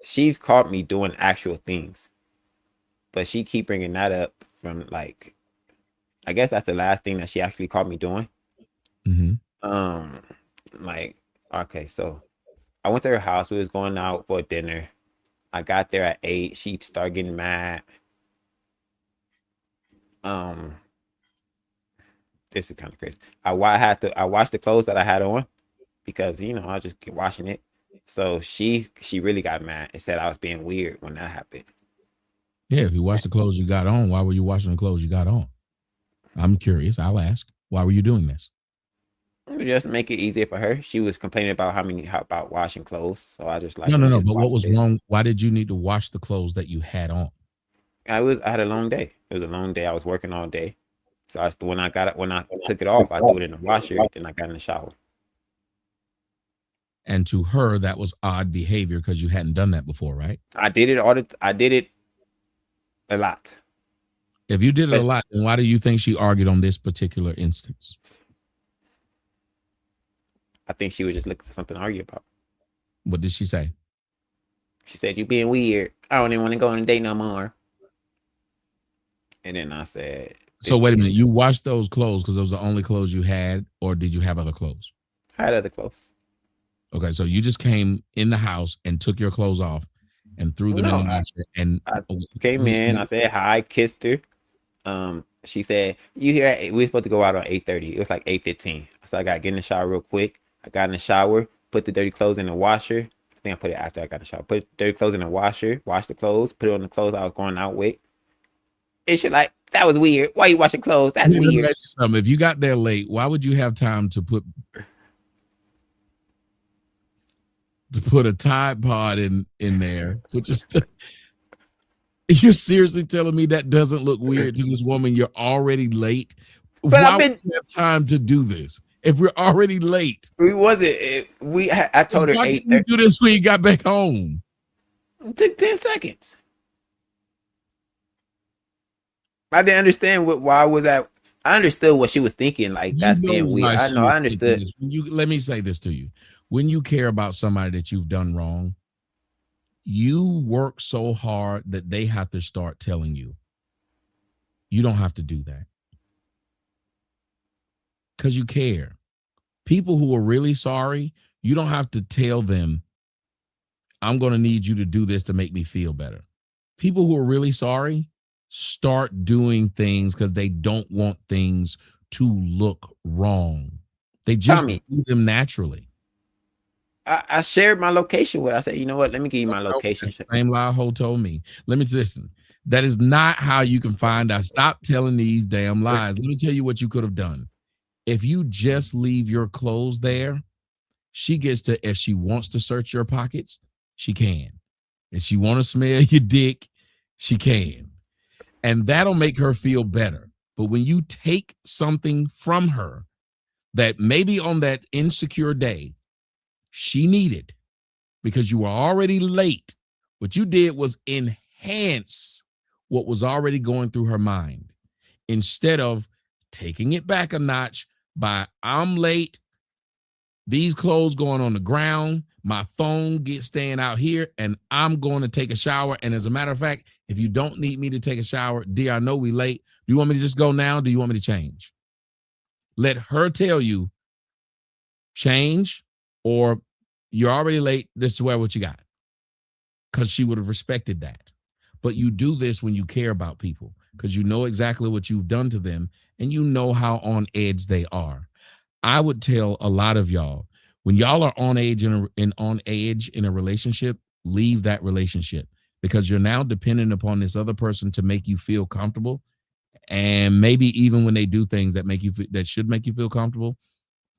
She's caught me doing actual things, but she keep bringing that up from like, I guess that's the last thing that she actually caught me doing. Like, okay, so I went to her house. We was going out for dinner. I got there at 8. She started getting mad. This is kind of crazy. I washed the clothes that I had on because I just keep washing it. So she really got mad and said I was being weird when that happened. Yeah, if you wash the clothes you got on, why were you washing the clothes you got on? I'm curious. I'll ask. Why were you doing this? Just make it easier for her. She was complaining about about washing clothes. So I just like no. But what was wrong? Why did you need to wash the clothes that you had on? I had a long day. It was a long day. I was working all day. So when I took it off, I threw it in the washer. Then I got in the shower. And to her, that was odd behavior because you hadn't done that before, right? I did it a lot. If you did it a lot, then why do you think she argued on this particular instance? I think she was just looking for something to argue about. What did she say? She said, "You being weird. I don't even want to go on a date no more." And then I said, so wait a minute. You washed those clothes because those were the only clothes you had, or did you have other clothes? I had other clothes. Okay, so you just came in the house and took your clothes off and threw them in the washer. And I came in. I said hi, kissed her. She said, "You here? We were supposed to go out on 8:30. It was like 8:15. So I got to get in the shower real quick. I got in the shower, put the dirty clothes in the washer. I think I put it after I got in the shower. Put dirty clothes in the washer, wash the clothes, put it on the clothes I was going out with. And she like, that was weird. Why you washing clothes? That's weird." If you got there late, why would you have time to put a Tide Pod in there? You're seriously telling me that doesn't look weird to this woman? You're already late. But why would you have time to do this if we're already late? We wasn't. I told her 8:30. Do this when you got back home. It took 10 seconds. I didn't understand why was that. I understood what she was thinking. Like, that's being weird. I know. I understood. Let me say this to you. When you care about somebody that you've done wrong, you work so hard that they have to start telling you. You don't have to do that. Because you care. People who are really sorry, you don't have to tell them, I'm going to need you to do this to make me feel better. People who are really sorry start doing things because they don't want things to look wrong. They just do them naturally. I shared my location with her. I said, you know what? Let me give you my location. That's the same lie Ho told me. Let me listen. That is not how you can find out. Stop telling these damn lies. Let me tell you what you could have done. If you just leave your clothes there, she gets to, if she wants to search your pockets, she can. If she want to smell your dick, she can. And that'll make her feel better. But when you take something from her that maybe on that insecure day she needed because you were already late, what you did was enhance what was already going through her mind instead of taking it back a notch by I'm late, these clothes going on the ground, my phone gets staying out here, and I'm going to take a shower. And as a matter of fact, if you don't need me to take a shower, dear, I know we late. Do you want me to just go now? Do you want me to change? Let her tell you, change, or you're already late. This is what you got. Because she would have respected that. But you do this when you care about people because you know exactly what you've done to them and you know how on edge they are. I would tell a lot of y'all, when y'all are on edge in a relationship, leave that relationship because you're now dependent upon this other person to make you feel comfortable. And maybe even when they do things that should make you feel comfortable,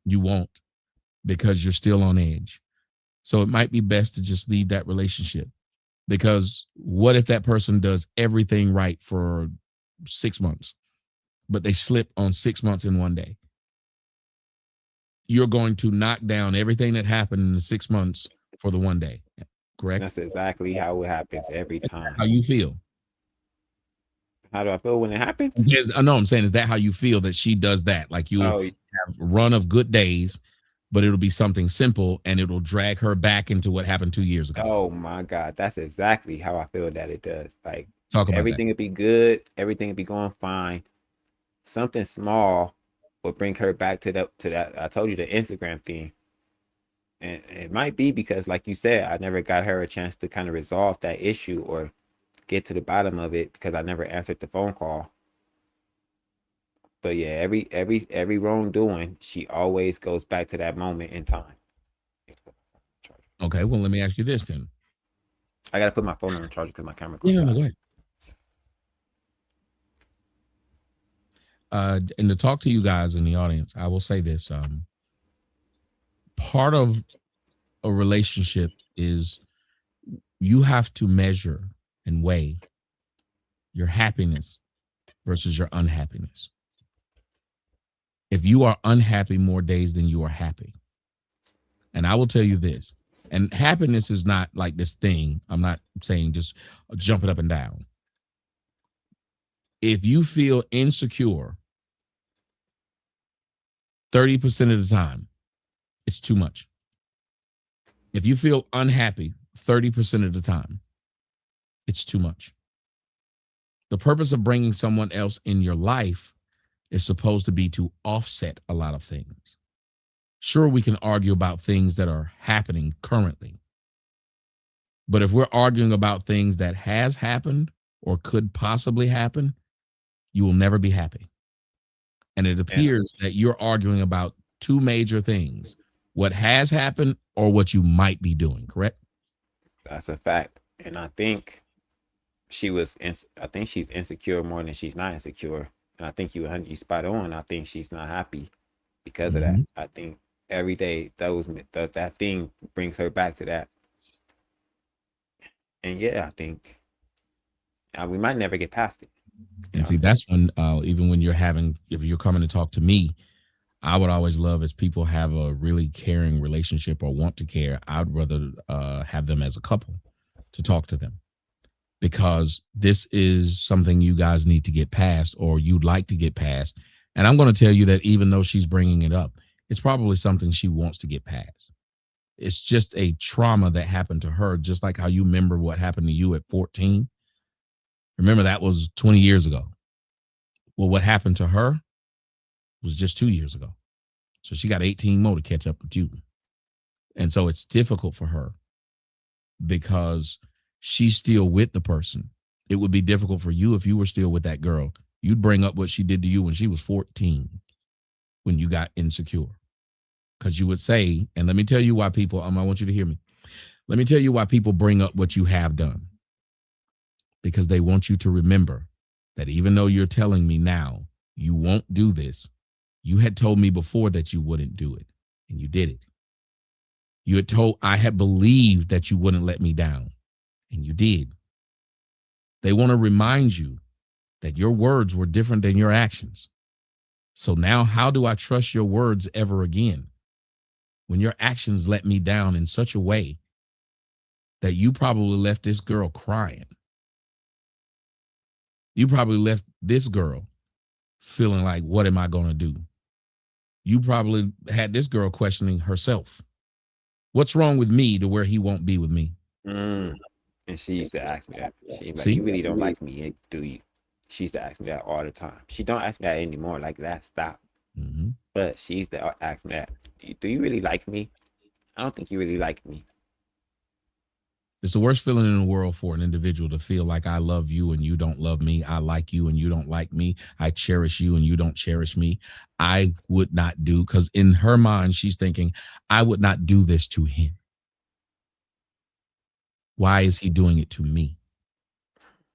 you won't because you're still on edge. So it might be best to just leave that relationship because what if that person does everything right for 6 months, but they slip on 6 months in one day? You're going to knock down everything that happened in the 6 months for the one day, correct? That's exactly how it happens every time. How you feel? How do I feel when it happens? I know I'm saying, is that how you feel that she does that? Like you'll have a run of good days, but it'll be something simple and it'll drag her back into what happened 2 years ago. Oh my God. That's exactly how I feel that it does. Like Talk about everything would be good. Everything would be going fine. Something small will bring her back to that. I told you the Instagram thing. And it might be because, like you said, I never got her a chance to kind of resolve that issue or get to the bottom of it because I never answered the phone call. But yeah, every wrongdoing, she always goes back to that moment in time. Okay, well, let me ask you this then. I gotta put my phone on the charger because my camera. Yeah, no, go ahead. And to talk to you guys in the audience, I will say this. Part of a relationship is you have to measure and weigh your happiness versus your unhappiness. If you are unhappy more days than you are happy, and I will tell you this, and happiness is not like this thing. I'm not saying just jumping up and down. If you feel insecure 30% of the time, it's too much. If you feel unhappy 30% of the time, it's too much. The purpose of bringing someone else in your life is supposed to be to offset a lot of things. Sure, we can argue about things that are happening currently. But if we're arguing about things that has happened or could possibly happen, you will never be happy. And it appears that you're arguing about two major things: what has happened or what you might be doing, correct? That's a fact. And I think I think she's insecure more than she's not insecure. And I think you spot on. I think she's not happy because of that. I think every day that thing brings her back to that. And yeah, I think we might never get past it. And see, that's when, even when if you're coming to talk to me, I would always love as people have a really caring relationship or want to care. I'd rather have them as a couple to talk to them, because this is something you guys need to get past or you'd like to get past. And I'm going to tell you that even though she's bringing it up, it's probably something she wants to get past. It's just a trauma that happened to her, just like how you remember what happened to you at 14. Remember, that was 20 years ago. Well, what happened to her was just 2 years ago. So she got 18 more to catch up with you. And so it's difficult for her because she's still with the person. It would be difficult for you if you were still with that girl. You'd bring up what she did to you when she was 14, when you got insecure. Because you would say, and let me tell you why people, I want you to hear me. Let me tell you why people bring up what you have done. Because they want you to remember that even though you're telling me now you won't do this, You had told me before that you wouldn't do it, and you did it. I had believed that you wouldn't let me down, and you did. They want to remind you that your words were different than your actions. So now, how do I trust your words ever again when your actions let me down in such a way that you probably left this girl crying? You probably left this girl feeling like, what am I going to do? You probably had this girl questioning herself. What's wrong with me to where he won't be with me? And she used to ask me that. She's like, See? you really don't like me, do you? She used to ask me that all the time. She don't ask me that anymore. Like, that stopped. Mm-hmm. But she used to ask me that. Do you really like me? I don't think you really like me. It's the worst feeling in the world for an individual to feel like I love you and you don't love me. I like you and you don't like me. I cherish you and you don't cherish me. I would not do, because in her mind, she's thinking, I would not do this to him. Why is he doing it to me?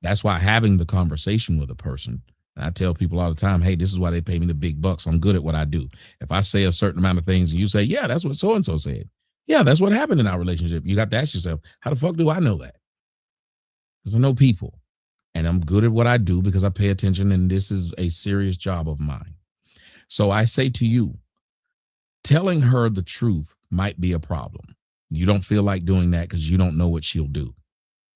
That's why having the conversation with a person, and I tell people all the time, hey, this is why they pay me the big bucks. I'm good at what I do. If I say a certain amount of things and you say, yeah, that's what so-and-so said. Yeah, that's what happened in our relationship. You got to ask yourself, how the fuck do I know that? Because I know people, and I'm good at what I do because I pay attention, and this is a serious job of mine. So I say to you, telling her the truth might be a problem. You don't feel like doing that because you don't know what she'll do.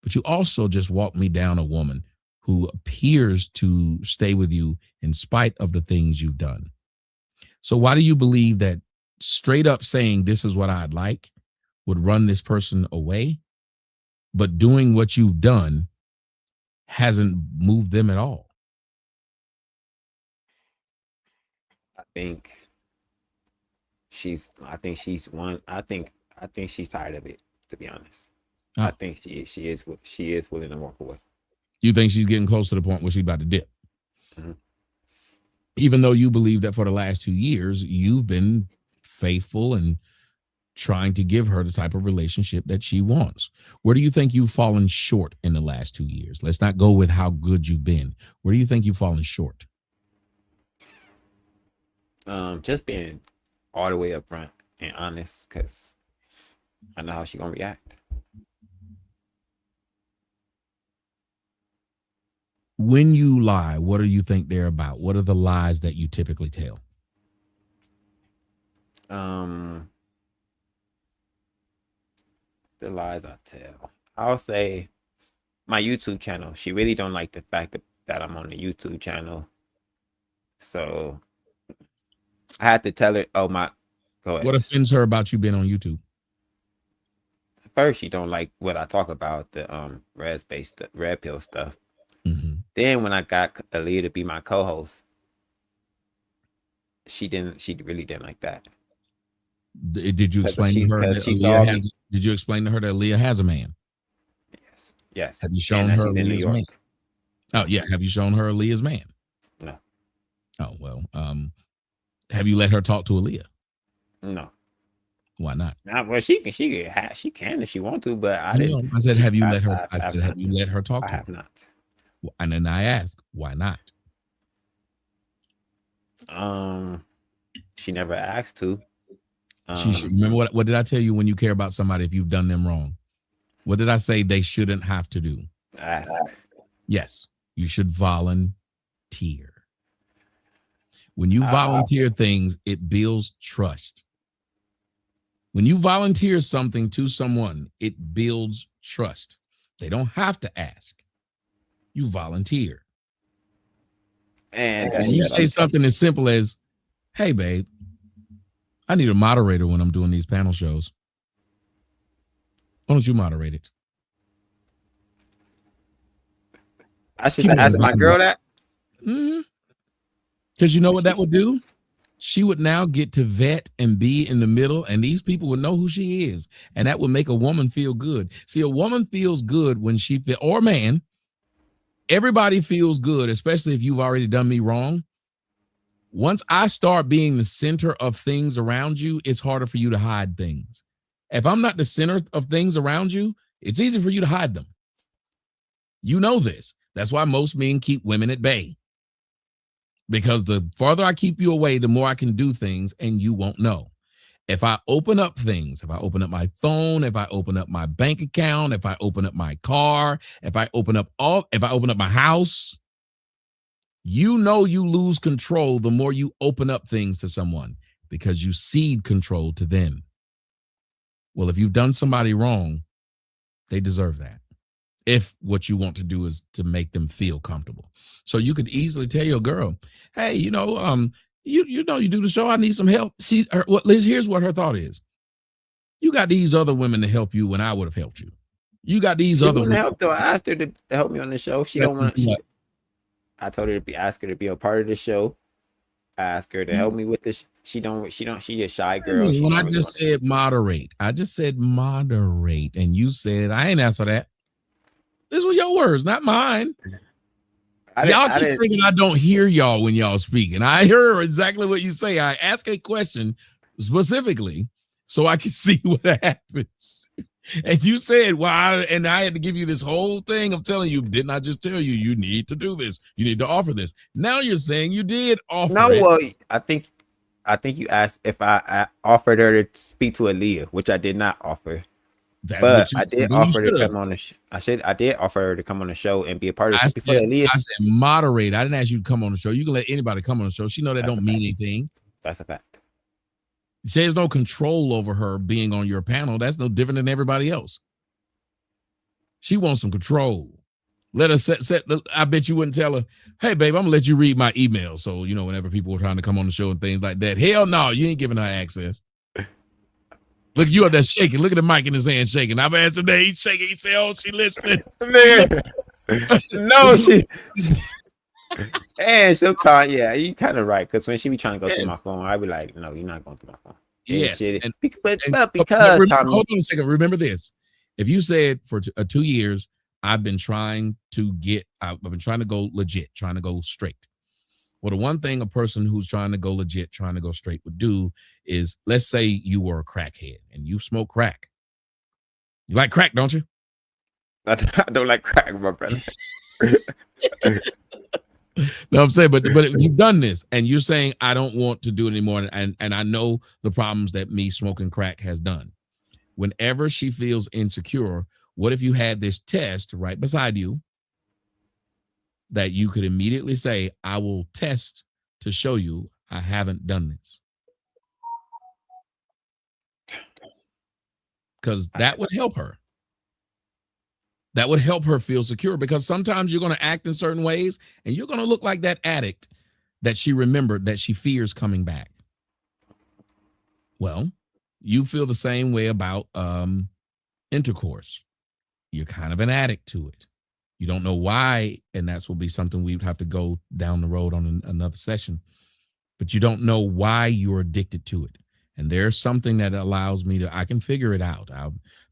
But you also just walked me down a woman who appears to stay with you in spite of the things you've done. So why do you believe that straight up saying this is what I'd like would run this person away, but doing what you've done hasn't moved them at all? I think she's tired of it, to be honest. Oh. I think she is willing to walk away. You think she's getting close to the point where she's about to dip? Mm-hmm. Even though you believe that for the last 2 years, you've been faithful and trying to give her the type of relationship that she wants. Where do you think you've fallen short in the last 2 years? Let's not go with how good you've been. Where do you think you've fallen short? Just being all the way up front and honest, because I know how she's gonna react. When you lie, what do you think they're about? What are the lies that you typically tell? The lies I tell, I'll say my YouTube channel. She really don't like the fact that I'm on the YouTube channel, so I had to tell her. Go ahead. What offends her about you being on YouTube? First, she don't like what I talk about, the red pill stuff. Mm-hmm. Then when I got Aaliyah to be my co-host, she really didn't like that. Did you explain to her that Aaliyah has a man? Yes. Have you shown her Aaliyah's man? Oh yeah. Have you shown her Aaliyah's man? No. Oh well. Have you let her talk to Aaliyah? No. Why not? Well, she can if she want to, but I didn't. I said, have you let her? I said, have you let her talk to her? I have not. And then I asked, why not? She never asked to. She should. Remember what did I tell you when you care about somebody if you've done them wrong? What did I say they shouldn't have to do? Ask. Yes, you should volunteer. When you volunteer things, it builds trust. When you volunteer something to someone, it builds trust. They don't have to ask. You volunteer. And you say something as simple as, hey, babe, I need a moderator when I'm doing these panel shows. Why don't you moderate it? I should ask my girl that. Mm-hmm. Because you know what that would do? She would now get to vet and be in the middle, and these people would know who she is. And that would make a woman feel good. See, a woman feels good when or man, everybody feels good, especially if you've already done me wrong. Once I start being the center of things around you, it's harder for you to hide things. If I'm not the center of things around you, it's easy for you to hide them. You know this. That's why most men keep women at bay. because the farther I keep you away, the more I can do things and you won't know. If I open up things, if I open up my phone, if I open up my bank account, if I open up my car, if I open up my house, you know you lose control the more you open up things to someone because you cede control to them. Well, if you've done somebody wrong, they deserve that. If what you want to do is to make them feel comfortable. So you could easily tell your girl, hey, you know, you do the show, I need some help. Here's what her thought is. You got these other women to help you when I would have helped you. You got these She other wouldn't women. help though. I asked her to help me on the show. She don't want. I told her to ask her to be a part of the show. I asked her to help me with this. She don't. She a shy girl. When I just said moderate, and you said I ain't answer that. These were your words, not mine. Y'all keep thinking I don't hear y'all when y'all speak, and I hear exactly what you say. I ask a question specifically so I can see what happens. And you said, well, and I had to give you this whole thing of telling you, didn't I just tell you, you need to do this? You need to offer this. Now you're saying you did offer it. No, well, I think you asked if I offered her to speak to Aaliyah, which I did not offer. But I did offer her to come on the show. I did offer her to come on the show and be a part of it. I said moderate. I didn't ask you to come on the show. You can let anybody come on the show. She know that don't mean anything. That's a fact. You say there's no control over her being on your panel. That's no different than everybody else. She wants some control. Let her set. I bet you wouldn't tell her, hey, babe, I'm going to let you read my email. So, you know, whenever people were trying to come on the show and things like that. Hell no, you ain't giving her access. Look, you up there shaking. Look at the mic in his hand shaking. I've asked him that. He's shaking. He said, oh, she listening. No, she. And sometimes, yeah, you kind of right. Because when she be trying to go through my phone, I be like, no, you're not going through my phone. Yes. Because hold on a second. Remember this. If you said for 2 years, I've been trying to go legit, trying to go straight. Well, the one thing a person who's trying to go legit, trying to go straight would do is, let's say you were a crackhead and you smoke crack. You like crack, don't you? I don't like crack, my brother. No, I'm saying, but you've done this and you're saying, I don't want to do it anymore. And I know the problems that me smoking crack has done. Whenever she feels insecure, what if you had this test right beside you that you could immediately say, I will test to show you I haven't done this? Because that would help her. That would help her feel secure, because sometimes you're going to act in certain ways and you're going to look like that addict that she remembered that she fears coming back. Well, you feel the same way about intercourse. You're kind of an addict to it. You don't know why, and that's will be something we would have to go down the road on another session. But you don't know why you're addicted to it. And there's something that allows me I can figure it out.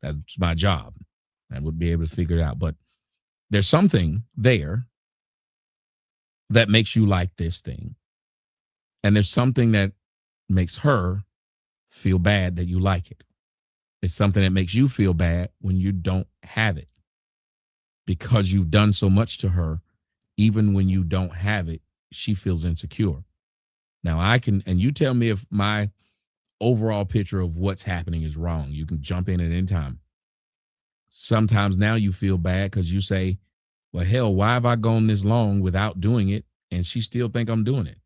That's my job. I would be able to figure it out. But there's something there that makes you like this thing. And there's something that makes her feel bad that you like it. It's something that makes you feel bad when you don't have it, because you've done so much to her. Even when you don't have it, she feels insecure. Now and you tell me if my overall picture of what's happening is wrong. You can jump in at any time. Sometimes now you feel bad because you say, well, hell, why have I gone this long without doing it? And she still think I'm doing it.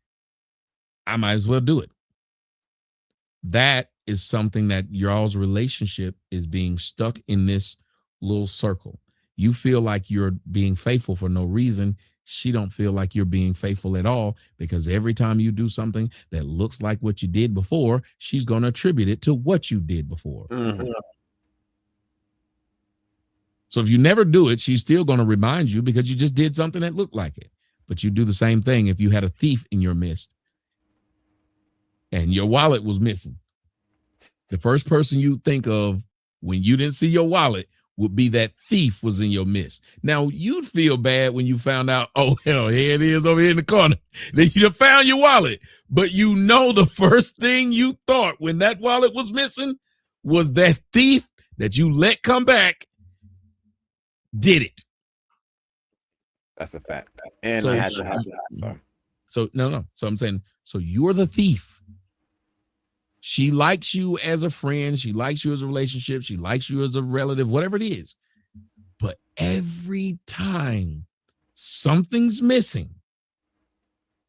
I might as well do it. That is something that y'all's relationship is being stuck in this little circle. You feel like you're being faithful for no reason. She don't feel like you're being faithful at all, because every time you do something that looks like what you did before, she's going to attribute it to what you did before. Mm-hmm. So if you never do it, she's still going to remind you because you just did something that looked like it. But you do the same thing if you had a thief in your midst and your wallet was missing. The first person you think of when you didn't see your wallet would be that thief was in your midst. Now, you'd feel bad when you found out, oh, hell, here it is over here in the corner. Then you found your wallet. But you know the first thing you thought when that wallet was missing was that thief that you let come back did it. That's a fact. And so I had to have that. Sorry. So no. So I'm saying, so you're the thief. She likes you as a friend. She likes you as a relationship. She likes you as a relative, whatever it is. But every time something's missing,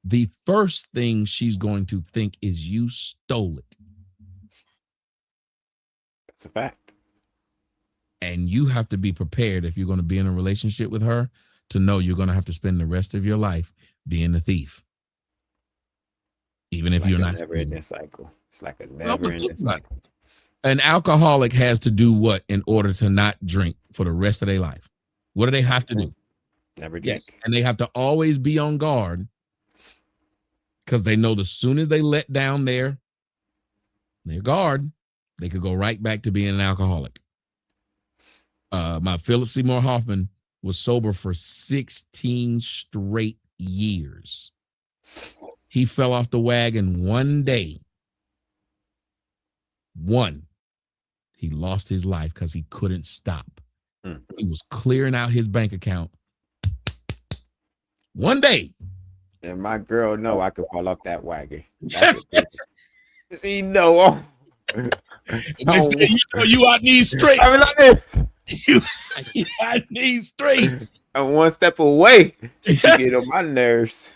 the first thing she's going to think is you stole it. That's a fact. And you have to be prepared if you're going to be in a relationship with her to know you're going to have to spend the rest of your life being a thief. Even It's if you're like not a never-ending cycle. It's like a Well, but never-ending think about it. cycle. An alcoholic has to do what in order to not drink for the rest of their life? What do they have to do? Never drink. Yes. And they have to always be on guard because they know as soon as they let down their guard, they could go right back to being an alcoholic. My Philip Seymour Hoffman was sober for 16 straight years. He fell off the wagon one day. He lost his life because he couldn't stop. He was clearing out his bank account one day. And my girl know I could fall off that wagon. She know. You out these streets. I mean, like this. You out these streets. I'm one step away. She get on my nerves.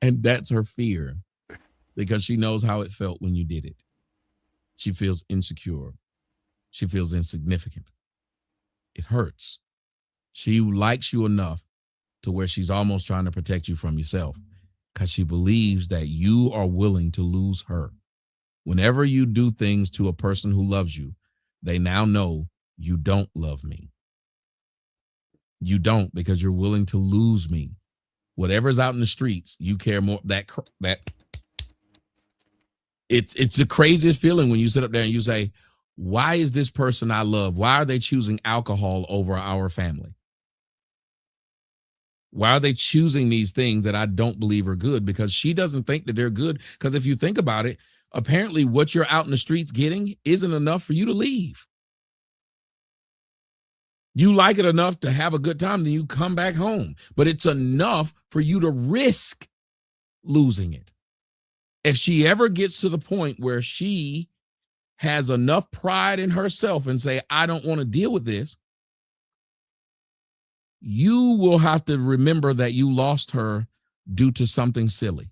And that's her fear because she knows how it felt when you did it. She feels insecure. She feels insignificant. It hurts. She likes you enough to where she's almost trying to protect you from yourself because she believes that you are willing to lose her. Whenever you do things to a person who loves you, they now know you don't love me. You don't because you're willing to lose me. Whatever's out in the streets, you care more. It's the craziest feeling when you sit up there and you say, why is this person I love? Why are they choosing alcohol over our family? Why are they choosing these things that I don't believe are good? Because she doesn't think that they're good. Because if you think about it, apparently what you're out in the streets getting isn't enough for you to leave. You like it enough to have a good time, then you come back home. But it's enough for you to risk losing it. If she ever gets to the point where she has enough pride in herself and say, I don't want to deal with this, you will have to remember that you lost her due to something silly.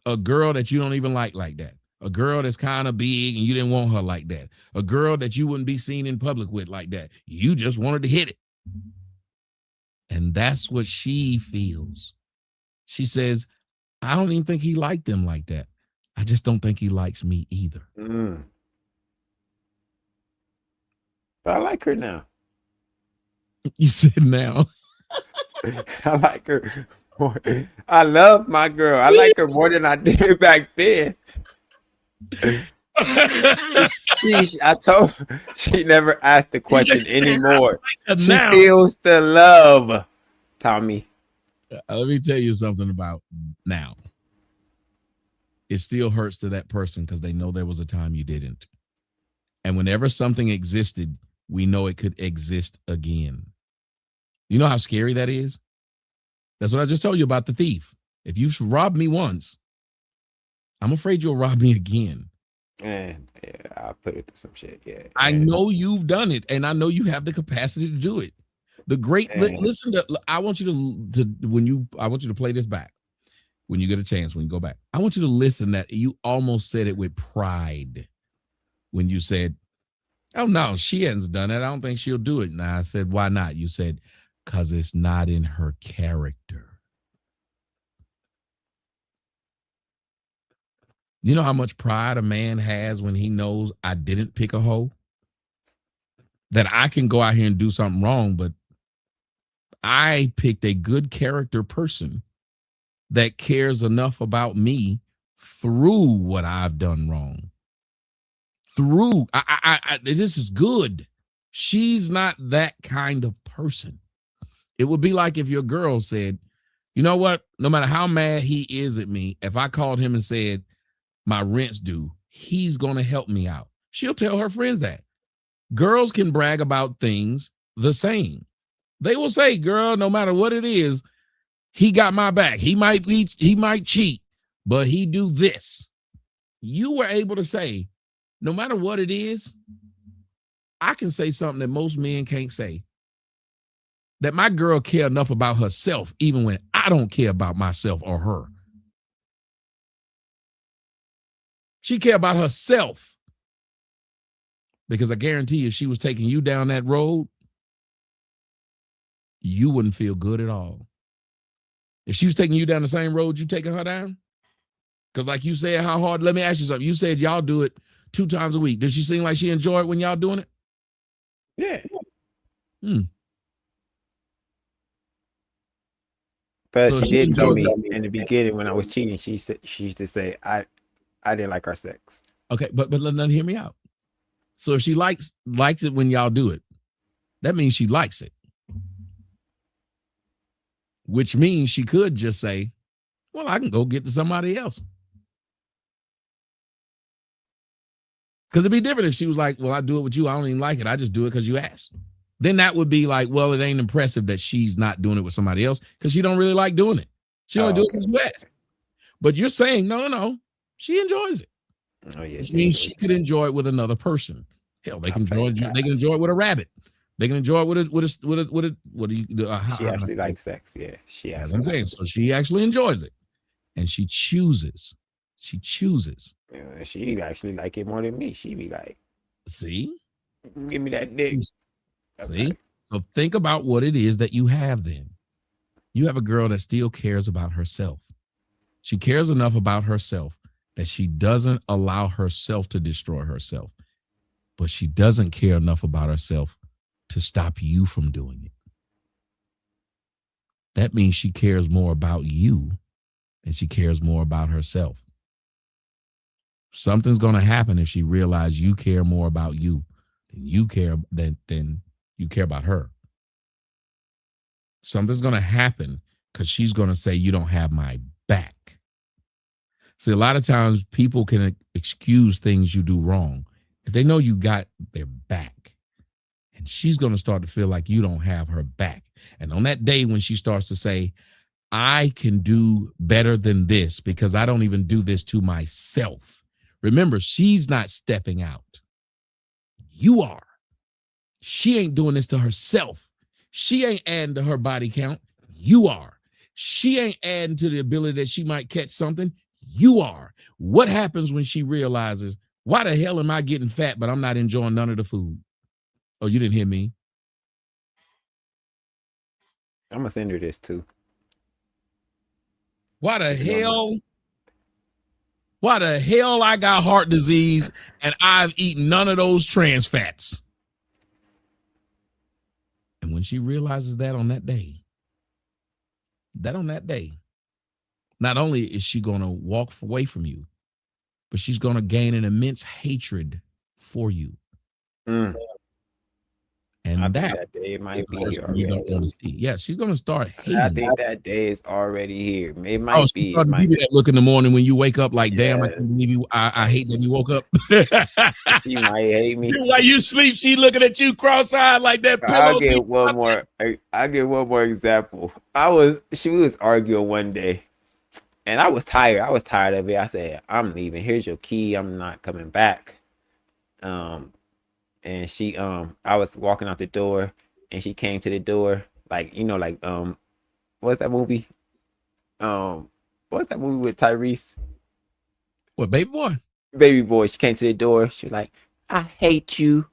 A girl that you don't even like that. A girl that's kind of big and you didn't want her like that. A girl that you wouldn't be seen in public with like that. You just wanted to hit it. And that's what she feels. She says, I don't even think he liked them like that. I just don't think he likes me either. But I like her now. You said now. I like her more. I love my girl. I like her more than I did back then. I told her she never asked the question anymore. She feels the love, Tommy. Let me tell you something about now. It still hurts to that person because they know there was a time you didn't. And whenever something existed, we know it could exist again. You know how scary that is? That's what I just told you about the thief. If you've robbed me once, I'm afraid you'll rob me again. Yeah, I'll put it through some shit. Yeah, I know you've done it, and I know you have the capacity to do it. Listen to. I want you I want you to play this back when you get a chance. When you go back, I want you to listen. That you almost said it with pride when you said, "Oh no, she hasn't done it. I don't think she'll do it." And I said, "Why not?" You said, "Because it's not in her character." You know how much pride a man has when he knows I didn't pick a hoe? That I can go out here and do something wrong, but I picked a good character person that cares enough about me through what I've done wrong. This is good. She's not that kind of person. It would be like if your girl said, you know what? No matter how mad he is at me, if I called him and said, my rent's due, he's going to help me out. She'll tell her friends that. Girls can brag about things the same. They will say, girl, no matter what it is, he got my back. He might cheat, but he do this. You were able to say, no matter what it is, I can say something that most men can't say. That my girl care enough about herself, even when I don't care about myself or her. She care about herself. Because I guarantee you, if she was taking you down that road, you wouldn't feel good at all. If she was taking you down the same road you taking her down, because like you said, how hard, let me ask you something. You said y'all do it 2 times a week. Does she seem like she enjoy it when y'all doing it? Yeah. Hmm. But So she she did tell enjoys me it. in the beginning when I was cheating, she used to say I didn't like our sex. Okay, but let hear me out. So if she likes it when y'all do it, that means she likes it. Which means she could just say, well, I can go get to somebody else. Because it'd be different if she was like, well, I do it with you. I don't even like it. I just do it because you asked. Then that would be like, well, it ain't impressive that she's not doing it with somebody else because she don't really like doing it. She only do it because you asked. But you're saying, no, she enjoys it. Oh yeah, Which means she could enjoy it with another person. Hell, they can enjoy it with a rabbit. They can enjoy it with a what do you do? She actually likes sex. Yeah, she That's actually. what I'm saying. So she actually enjoys it, and she chooses. She chooses. Yeah, she actually like it more than me. She be like, See, give me that dick. See, so think about what it is that you have. Then you have a girl that still cares about herself. She cares enough about herself that she doesn't allow herself to destroy herself, but she doesn't care enough about herself to stop you from doing it. That means she cares more about you than she cares more about herself. Something's going to happen if she realizes you care more about you than you care than you care about her. Something's going to happen because she's going to say, you don't have my back. See, a lot of times people can excuse things you do wrong if they know you got their back. And she's going to start to feel like you don't have her back. And on that day when she starts to say, I can do better than this because I don't even do this to myself. Remember, she's not stepping out. You are. She ain't doing this to herself. She ain't adding to her body count. You are. She ain't adding to the ability that she might catch something. You are. What happens when she realizes, why the hell am I getting fat, but I'm not enjoying none of the food? Oh, you didn't hear me. I'm gonna send her this too. Why the hell? Why the hell I got heart disease and I've eaten none of those trans fats? And when she realizes that on that day, not only is she going to walk away from you, but she's going to gain an immense hatred for you. And I think that day might be here you don't want to see. Yeah, she's going to start hating. I think that day is already here. It might be. It might be that look in the morning when you wake up like, damn, I can't believe you. I hate that you woke up. She might hate me. While you sleep, she looking at you cross-eyed like that pillow. I'll get one more example. She was arguing one day, and I was tired. I was tired of it. I said, I'm leaving. Here's your key. I'm not coming back. And she I was walking out the door and she came to the door like, what's that movie? What's that movie with Tyrese? What, Baby Boy? Baby Boy. She came to the door. She was like, I hate you.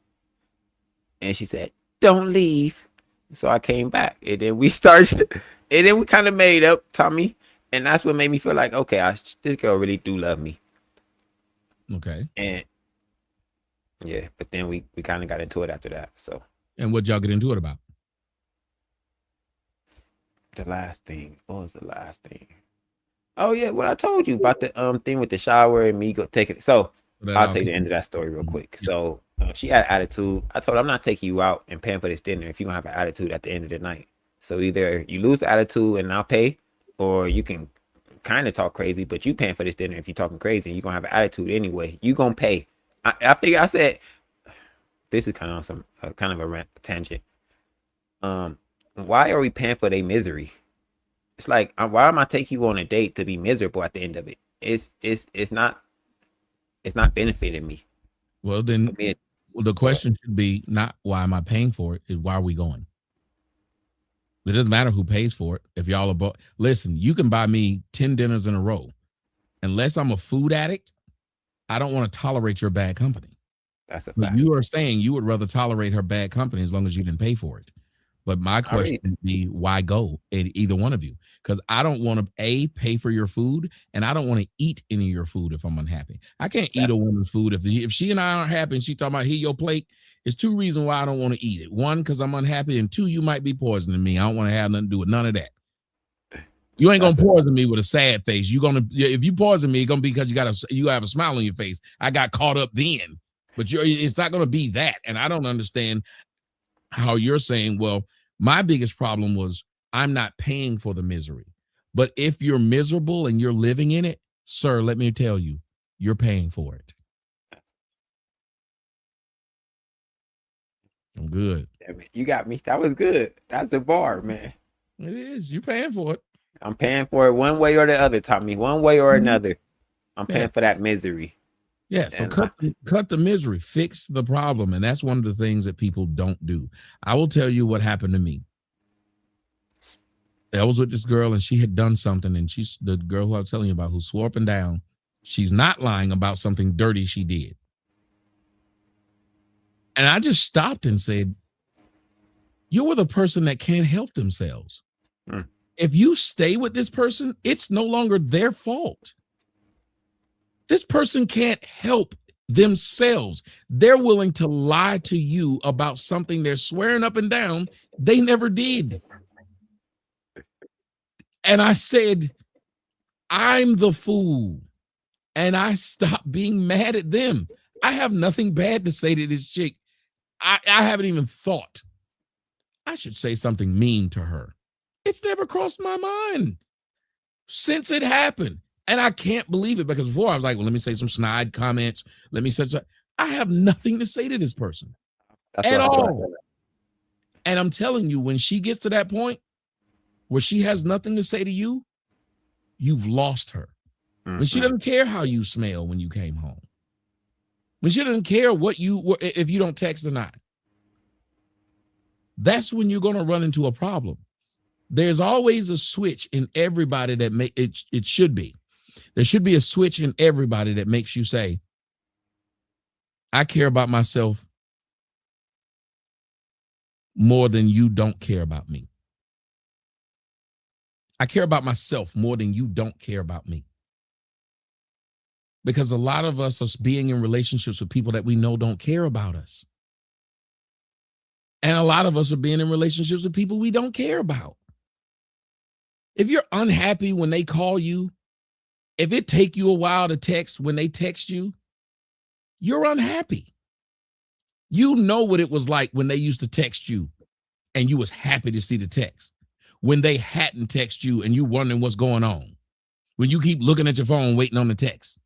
And she said, don't leave. So I came back and then we started and then we kind of made up, Tommy. And that's what made me feel like, okay, this girl really do love me. Okay. And yeah, but then we kind of got into it after that. So. And what y'all get into it about? The last thing. What was the last thing? Oh yeah, what I told you about the thing with the shower and me go taking it. So I'll tell you the end of that story real quick. Yeah. So she had an attitude. I told her I'm not taking you out and paying for this dinner if you don't have an attitude at the end of the night. So either you lose the attitude and I'll pay, or you can kind of talk crazy, but you paying for this dinner if you're talking crazy and you're gonna have an attitude anyway. You gonna pay. I said this is kind of on some kind of a tangent. Why are we paying for their misery? It's like, why am I taking you on a date to be miserable at the end of it? It's not benefiting me. Well, For then me, the go ahead. question should be not why am I paying for it? Is why are we going? It doesn't matter who pays for it. If y'all are both, listen, you can buy me 10 dinners in a row. Unless I'm a food addict, I don't want to tolerate your bad company. That's a But fact. you are saying you would rather tolerate her bad company as long as you didn't pay for it. But my I question really, would be, why go at either one of you? Because I don't want to pay for your food, and I don't want to eat any of your food if I'm unhappy. I can't eat a that's woman's food if she and I aren't happy and she talking about here your plate. It's two reasons why I don't want to eat it. One, because I'm unhappy, and two, you might be poisoning me. I don't want to have nothing to do with none of that. You ain't gonna that's a poison me with a sad face. If you poison me, it's gonna be because you have a smile on your face. I got caught up then, but it's not gonna be that. And I don't understand how you're saying, well, my biggest problem was I'm not paying for the misery. But if you're miserable and you're living in it, sir, let me tell you, you're paying for it. I'm good. you got me. That was good. That's a bar, man. It is. You're paying for it. I'm paying for it one way or the other, Tommy. One way or another. I'm Yeah. paying for that misery. Yeah. So And cut the misery, fix the problem. And that's one of the things that people don't do. I will tell you what happened to me. I was with this girl and she had done something, and she's the girl who I was telling you about who swore up and down she's not lying about something dirty she did. And I just stopped and said, you were the person that can't help themselves. If you stay with this person, it's no longer their fault. This person can't help themselves. They're willing to lie to you about something they're swearing up and down they never did. And I said, I'm the fool. And I stopped being mad at them. I have nothing bad to say to this chick. I haven't even thought I should say something mean to her. It's never crossed my mind since it happened. And I can't believe it, because before I was like, well, let me say some snide comments. Let me say, I have nothing to say to this person that's at what I said. all. And I'm telling you, when she gets to that point where she has nothing to say to you, you've lost her. When she doesn't care how you smell when you came home. When she doesn't care if you don't text or not. That's when you're going to run into a problem. There's always a switch in everybody that it should be. There should be a switch in everybody that makes you say, I care about myself more than you don't care about me. I care about myself more than you don't care about me. Because a lot of us are being in relationships with people that we know don't care about us. And a lot of us are being in relationships with people we don't care about. If you're unhappy when they call you, if it take you a while to text when they text you, you're unhappy. You know what it was like when they used to text you and you was happy to see the text. When they hadn't text you and you wondering what's going on. When you keep looking at your phone waiting on the text.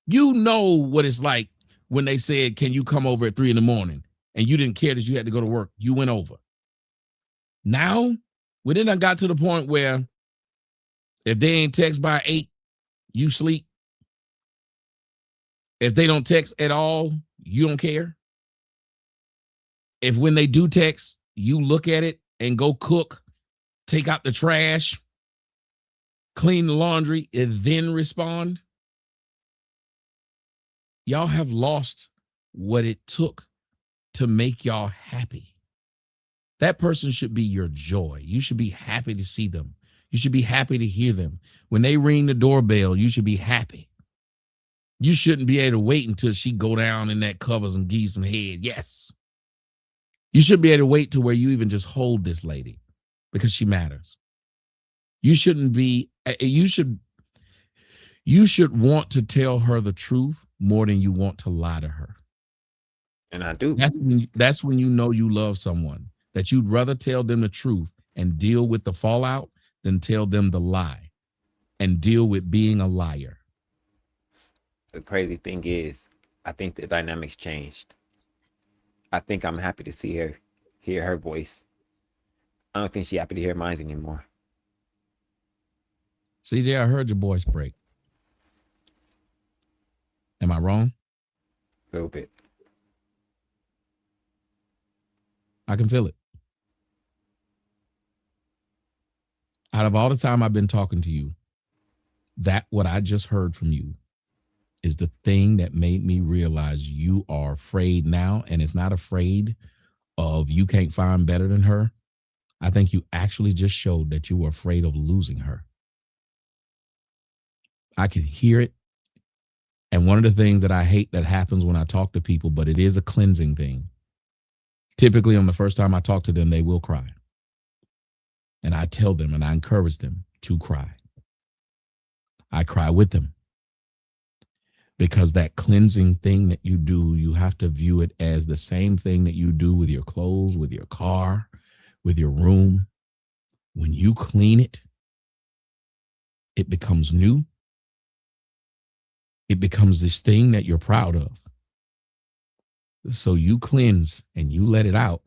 You know what it's like when they said, can you come over at 3 a.m? And you didn't care that you had to go to work. You went over. Now, we then got to the point where if they ain't text by 8, you sleep. If they don't text at all, you don't care. If when they do text, you look at it and go cook, take out the trash, clean the laundry, and then respond. Y'all have lost what it took to make y'all happy. That person should be your joy. You should be happy to see them. You should be happy to hear them. When they ring the doorbell, you should be happy. You shouldn't be able to wait until she go down in that covers and give you some head. Yes. You shouldn't be able to wait to where you even just hold this lady because she matters. You shouldn't be, you should want to tell her the truth more than you want to lie to her. And I do. That's when you know you love someone, that you'd rather tell them the truth and deal with the fallout than tell them the lie and deal with being a liar. The crazy thing is, I think the dynamics changed. I think I'm happy to see her, hear her voice. I don't think she's happy to hear mine anymore. CJ, I heard your voice break. Am I wrong? A little bit. I can feel it. Out of all the time I've been talking to you, that what I just heard from you is the thing that made me realize you are afraid now, and it's not afraid of you can't find better than her. I think you actually just showed that you were afraid of losing her. I can hear it. And one of the things that I hate that happens when I talk to people, but it is a cleansing thing. Typically, on the first time I talk to them, they will cry. And I tell them and I encourage them to cry. I cry with them. Because that cleansing thing that you do, you have to view it as the same thing that you do with your clothes, with your car, with your room. When you clean it, it becomes new. It becomes this thing that you're proud of. So you cleanse and you let it out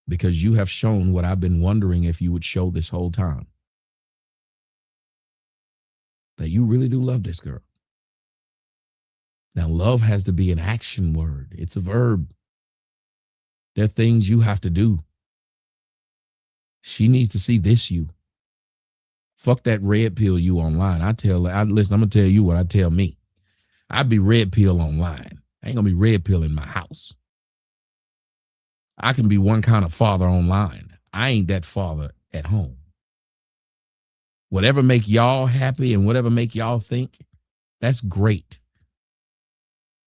because you have shown what I've been wondering if you would show this whole time. That you really do love this girl. Now, love has to be an action word. It's a verb. There are things you have to do. She needs to see this you. Fuck that red pill you online. Listen, I'm going to tell you what I tell me. I'd be red pill online. I ain't going to be red pill in my house. I can be one kind of father online. I ain't that father at home. Whatever make y'all happy and whatever make y'all think, that's great.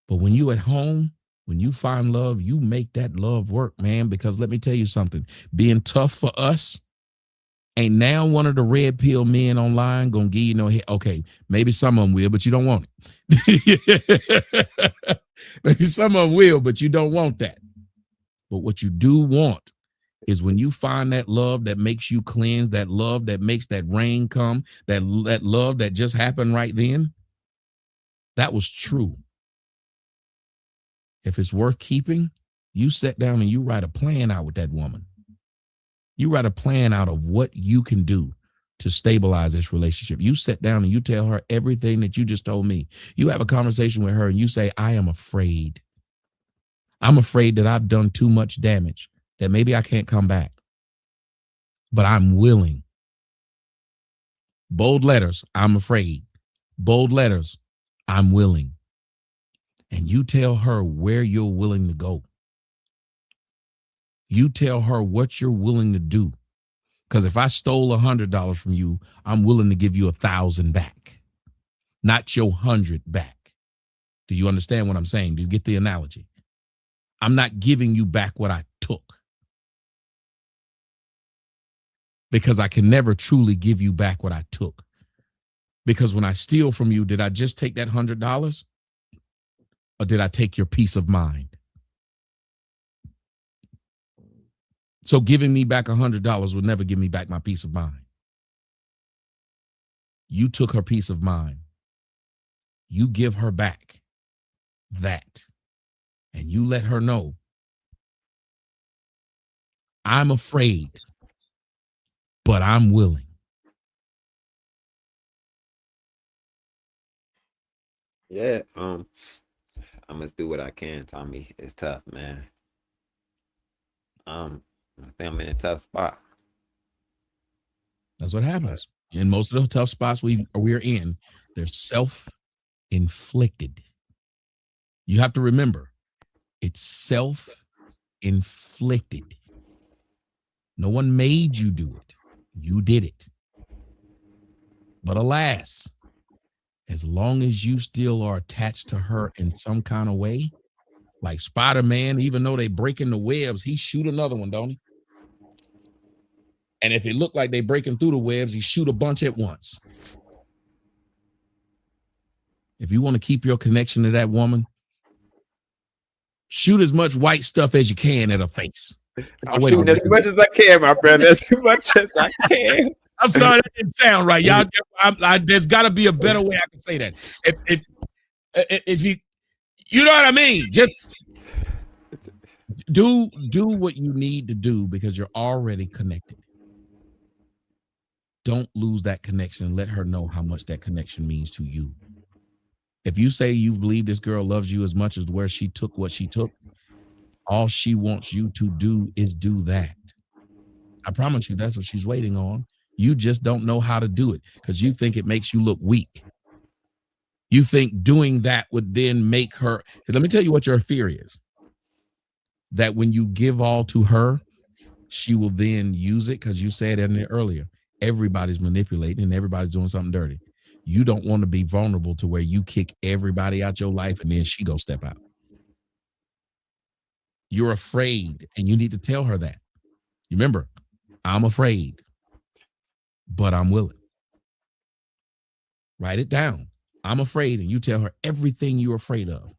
But when you at home, when you find love, you make that love work, man, because let me tell you something. Being tough for us ain't now one of the red pill men online going to give you no hit. Okay, maybe some of them will, but you don't want it. Maybe some of them will, but you don't want that. But what you do want is when you find that love that makes you cleanse, that love that makes that rain come, that love that just happened right then, that was true. If it's worth keeping, you sit down and you write a plan out with that woman. You write a plan out of what you can do to stabilize this relationship. You sit down and you tell her everything that you just told me. You have a conversation with her and you say, I am afraid. I'm afraid that I've done too much damage, that maybe I can't come back. But I'm willing. Bold letters, I'm afraid. Bold letters, I'm willing. And you tell her where you're willing to go. You tell her what you're willing to do. Because if I stole $100 from you, I'm willing to give you 1,000 back, not your 100 back. Do you understand what I'm saying? Do you get the analogy? I'm not giving you back what I took. Because I can never truly give you back what I took. Because when I steal from you, did I just take that $100? Or did I take your peace of mind? So giving me back $100 would never give me back my peace of mind. You took her peace of mind. You give her back that. And you let her know, I'm afraid, but I'm willing. Yeah, I must do what I can, Tommy. It's tough, man. I think I'm in a tough spot. That's what happens. And most of the tough spots we're in, they're self-inflicted. You have to remember, it's self-inflicted. No one made you do it. You did it. But alas, as long as you still are attached to her in some kind of way, like Spider-Man, even though they breaking the webs, he shoot another one, don't he? And if it looked like they breaking through the webs, he shoot a bunch at once. If you want to keep your connection to that woman, shoot as much white stuff as you can at her face. I'm shooting as much as I can, my brother. As much as I can. I'm sorry, that didn't sound right, y'all. There's got to be a better way I can say that. If you know what I mean, just do what you need to do because you're already connected. don't lose that connection. Let her know how much that connection means to you. If you say you believe this girl loves you as much as where she took what she took, all she wants you to do is do that. I promise you that's what she's waiting on. You just don't know how to do it because you think it makes you look weak. You think doing that would then make her. Let me tell you what your fear is. That when you give all to her, she will then use it because you said in there earlier, everybody's manipulating and everybody's doing something dirty. You don't want to be vulnerable to where you kick everybody out your life and then she go step out. You're afraid and you need to tell her that. Remember, I'm afraid, but I'm willing. Write it down. I'm afraid, and you tell her everything you're afraid of.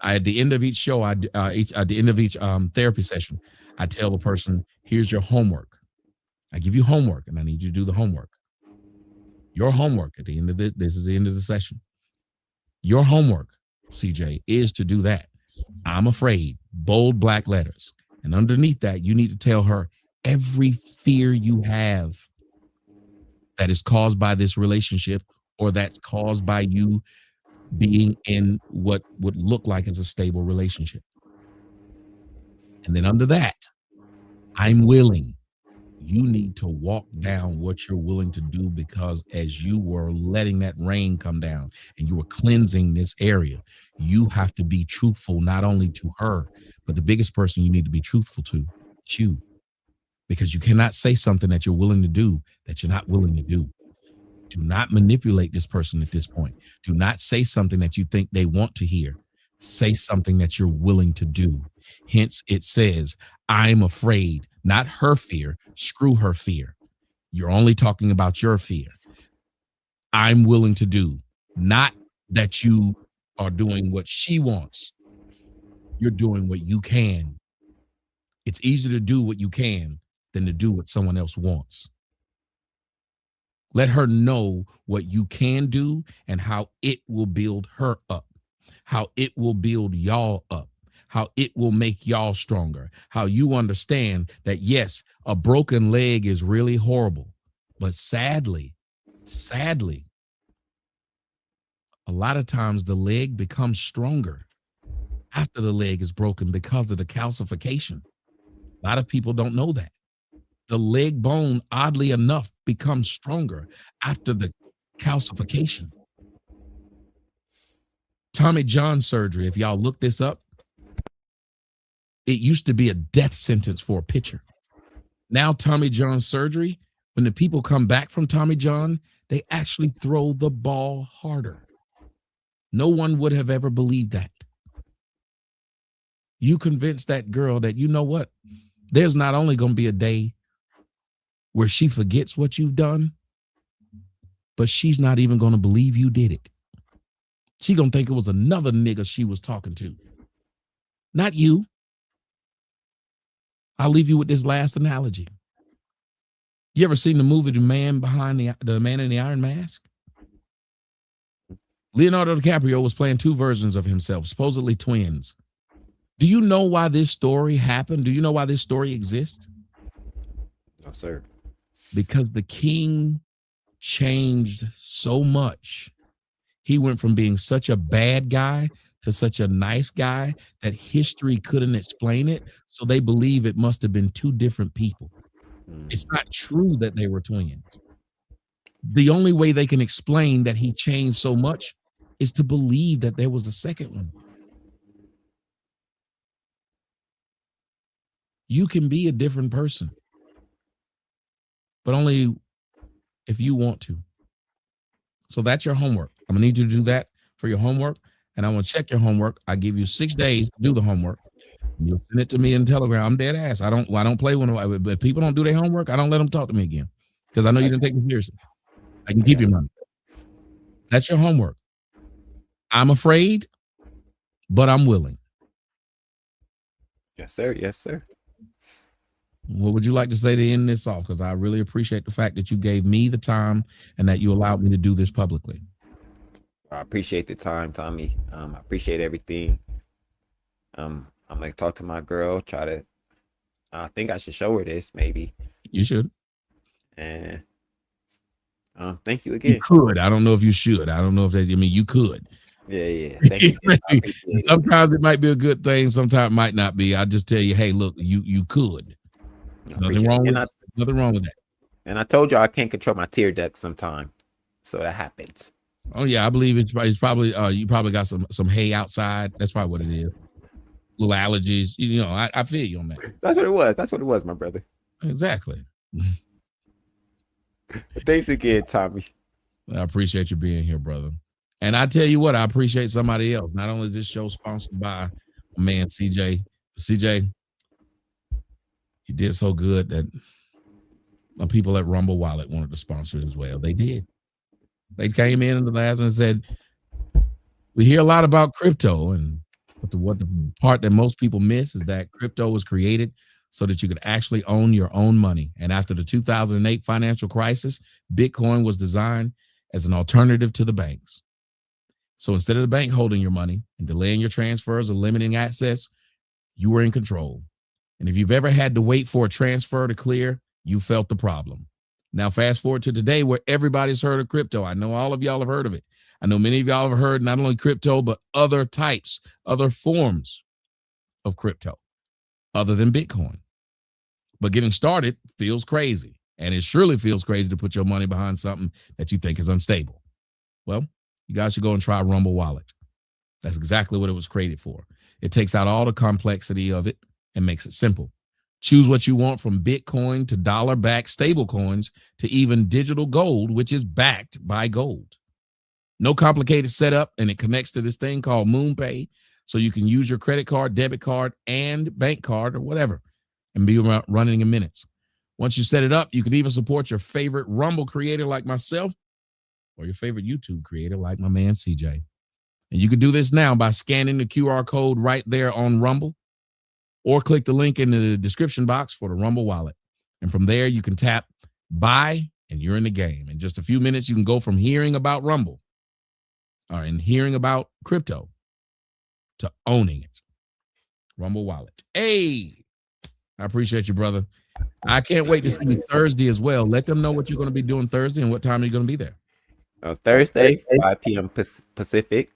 At the end of each show, at the end of each therapy session, I tell the person, here's your homework. I give you homework, and I need you to do the homework. Your homework at the end of this is the end of the session. Your homework, CJ, is to do that. I'm afraid, bold black letters. And underneath that, you need to tell her every fear you have that is caused by this relationship or that's caused by you being in what would look like as a stable relationship. And then under that, I'm willing. You need to walk down what you're willing to do because as you were letting that rain come down and you were cleansing this area, you have to be truthful not only to her, but the biggest person you need to be truthful to is you. Because you cannot say something that you're willing to do that you're not willing to do. Do not manipulate this person at this point. Do not say something that you think they want to hear. Say something that you're willing to do. Hence, it says, I'm afraid, not her fear. Screw her fear. You're only talking about your fear. I'm willing to do, not that you are doing what she wants. You're doing what you can. It's easier to do what you can than to do what someone else wants. Let her know what you can do and how it will build her up, how it will build y'all up, how it will make y'all stronger, how you understand that, yes, a broken leg is really horrible, but sadly, a lot of times the leg becomes stronger after the leg is broken because of the calcification. A lot of people don't know that. The leg bone, oddly enough, becomes stronger after the calcification. Tommy John surgery, if y'all look this up, it used to be a death sentence for a pitcher. Now Tommy John surgery, when the people come back from Tommy John, they actually throw the ball harder. No one would have ever believed that. You convinced that girl that, you know what? There's not only going to be a day where she forgets what you've done, but she's not even going to believe you did it. She's going to think it was another nigga she was talking to, not you. I'll leave you with this last analogy. You ever seen the movie The Man Behind the Man in the Iron Mask? Leonardo DiCaprio was playing two versions of himself, supposedly twins. Do you know why this story happened? Do you know why this story exists? No, sir. Because the king changed so much. He went from being such a bad guy to such a nice guy that history couldn't explain it. So they believe it must have been two different people. It's not true that they were twins. The only way they can explain that he changed so much is to believe that there was a second one. You can be a different person, but only if you want to. So that's your homework. I'm gonna need you to do that for your homework, and I want to check your homework. I give you 6 days to do the homework. You'll send it to me in Telegram. I'm dead ass. I don't play when if people don't do their homework, I don't let them talk to me again because I know you didn't take me seriously. I can keep your money. That's your homework. I'm afraid, but I'm willing. Yes, sir. Yes, sir. What would you like to say to end this off? Because I really appreciate the fact that you gave me the time and that you allowed me to do this publicly. I appreciate the time, Tommy. I appreciate everything. I'm gonna talk to my girl. I think I should show her this, maybe. You should. And Thank you You again. could. I don't know if you should. I don't know if that. I mean, you could. Yeah. Thank you again. I appreciate it. Sometimes it might be a good thing. Sometimes it might not be. I just tell you, hey, look, you could. I Nothing appreciate it. wrong with nothing wrong with that. And I told you I can't control my tear ducts sometimes, so that happens. Oh yeah, I believe it's probably you probably got some hay outside. That's probably what it is. Little allergies. You know, I feel you on that. That's what it was. That's what it was, my brother. Exactly. Thanks again, Tommy. I appreciate you being here, brother. And I tell you what, I appreciate somebody else. Not only is this show sponsored by my man CJ. CJ, you did so good that my people at Rumble Wallet wanted to sponsor it as well. They did. They came in the last and said, we hear a lot about crypto, and what the part that most people miss is that crypto was created so that you could actually own your own money. And after the 2008 financial crisis, Bitcoin was designed as an alternative to the banks. So instead of the bank holding your money and delaying your transfers or limiting access, you were in control. And if you've ever had to wait for a transfer to clear, you felt the problem. Now, fast forward to today where everybody's heard of crypto. I know all of y'all have heard of it. I know many of y'all have heard not only crypto, but other types, other forms of crypto other than Bitcoin. But getting started feels crazy. And it surely feels crazy to put your money behind something that you think is unstable. Well, you guys should go and try Rumble Wallet. That's exactly what it was created for. It takes out all the complexity of it and makes it simple. Choose what you want from Bitcoin to dollar-backed stable coins to even digital gold, which is backed by gold. No complicated setup, and it connects to this thing called MoonPay, so you can use your credit card, debit card, and bank card or whatever and be running in minutes. Once you set it up, you can even support your favorite Rumble creator like myself or your favorite YouTube creator like my man CJ. And you can do this now by scanning the QR code right there on Rumble or click the link in the description box for the Rumble wallet. And from there, you can tap buy and you're in the game. In just a few minutes, you can go from hearing about Rumble and hearing about crypto to owning it. Rumble wallet. Hey, I appreciate you, brother. I can't wait to see you Thursday as well. Let them know what you're going to be doing Thursday and what time you're going to be there. Thursday, 5 p.m. Pacific,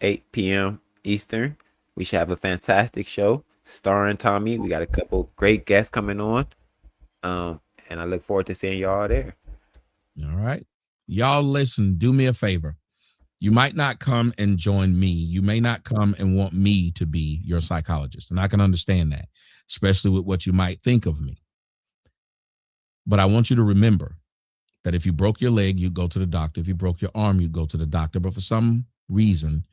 8 p.m. Eastern. We should have a fantastic show starring Tommy. We got a couple great guests coming on. And I look forward to seeing y'all there. All right. Y'all listen, do me a favor. You might not come and join me. You may not come and want me to be your psychologist. And I can understand that, especially with what you might think of me. But I want you to remember that if you broke your leg, you go to the doctor. If you broke your arm, you go to the doctor. But for some reason,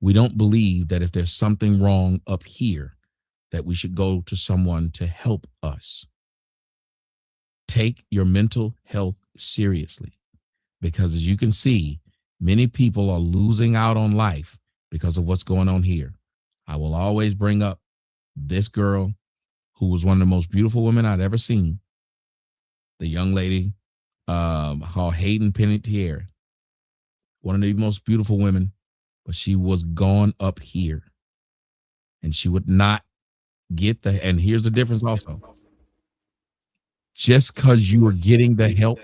we don't believe that if there's something wrong up here, that we should go to someone to help us. Take your mental health seriously, because as you can see, many people are losing out on life because of what's going on here. I will always bring up this girl who was one of the most beautiful women I'd ever seen. The young lady called Hayden Panettiere, one of the most beautiful women, but she was gone up here. And she would not get and here's the difference also. Just because you are getting the help,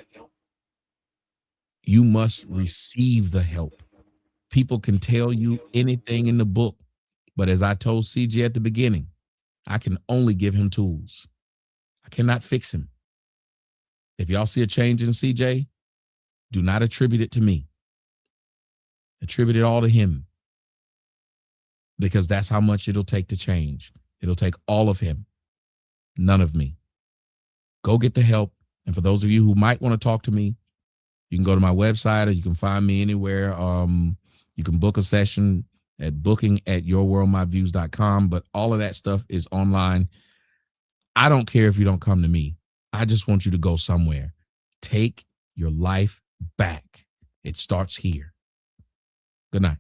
you must receive the help. People can tell you anything in the book, but as I told CJ at the beginning, I can only give him tools. I cannot fix him. If y'all see a change in CJ, do not attribute it to me. Attribute it all to him, because that's how much it'll take to change. It'll take all of him, none of me. Go get the help. And for those of you who might want to talk to me, you can go to my website or you can find me anywhere. You can book a session at booking@yourworldmyviews.com, but all of that stuff is online. I don't care if you don't come to me. I just want you to go somewhere. Take your life back. It starts here. Good night.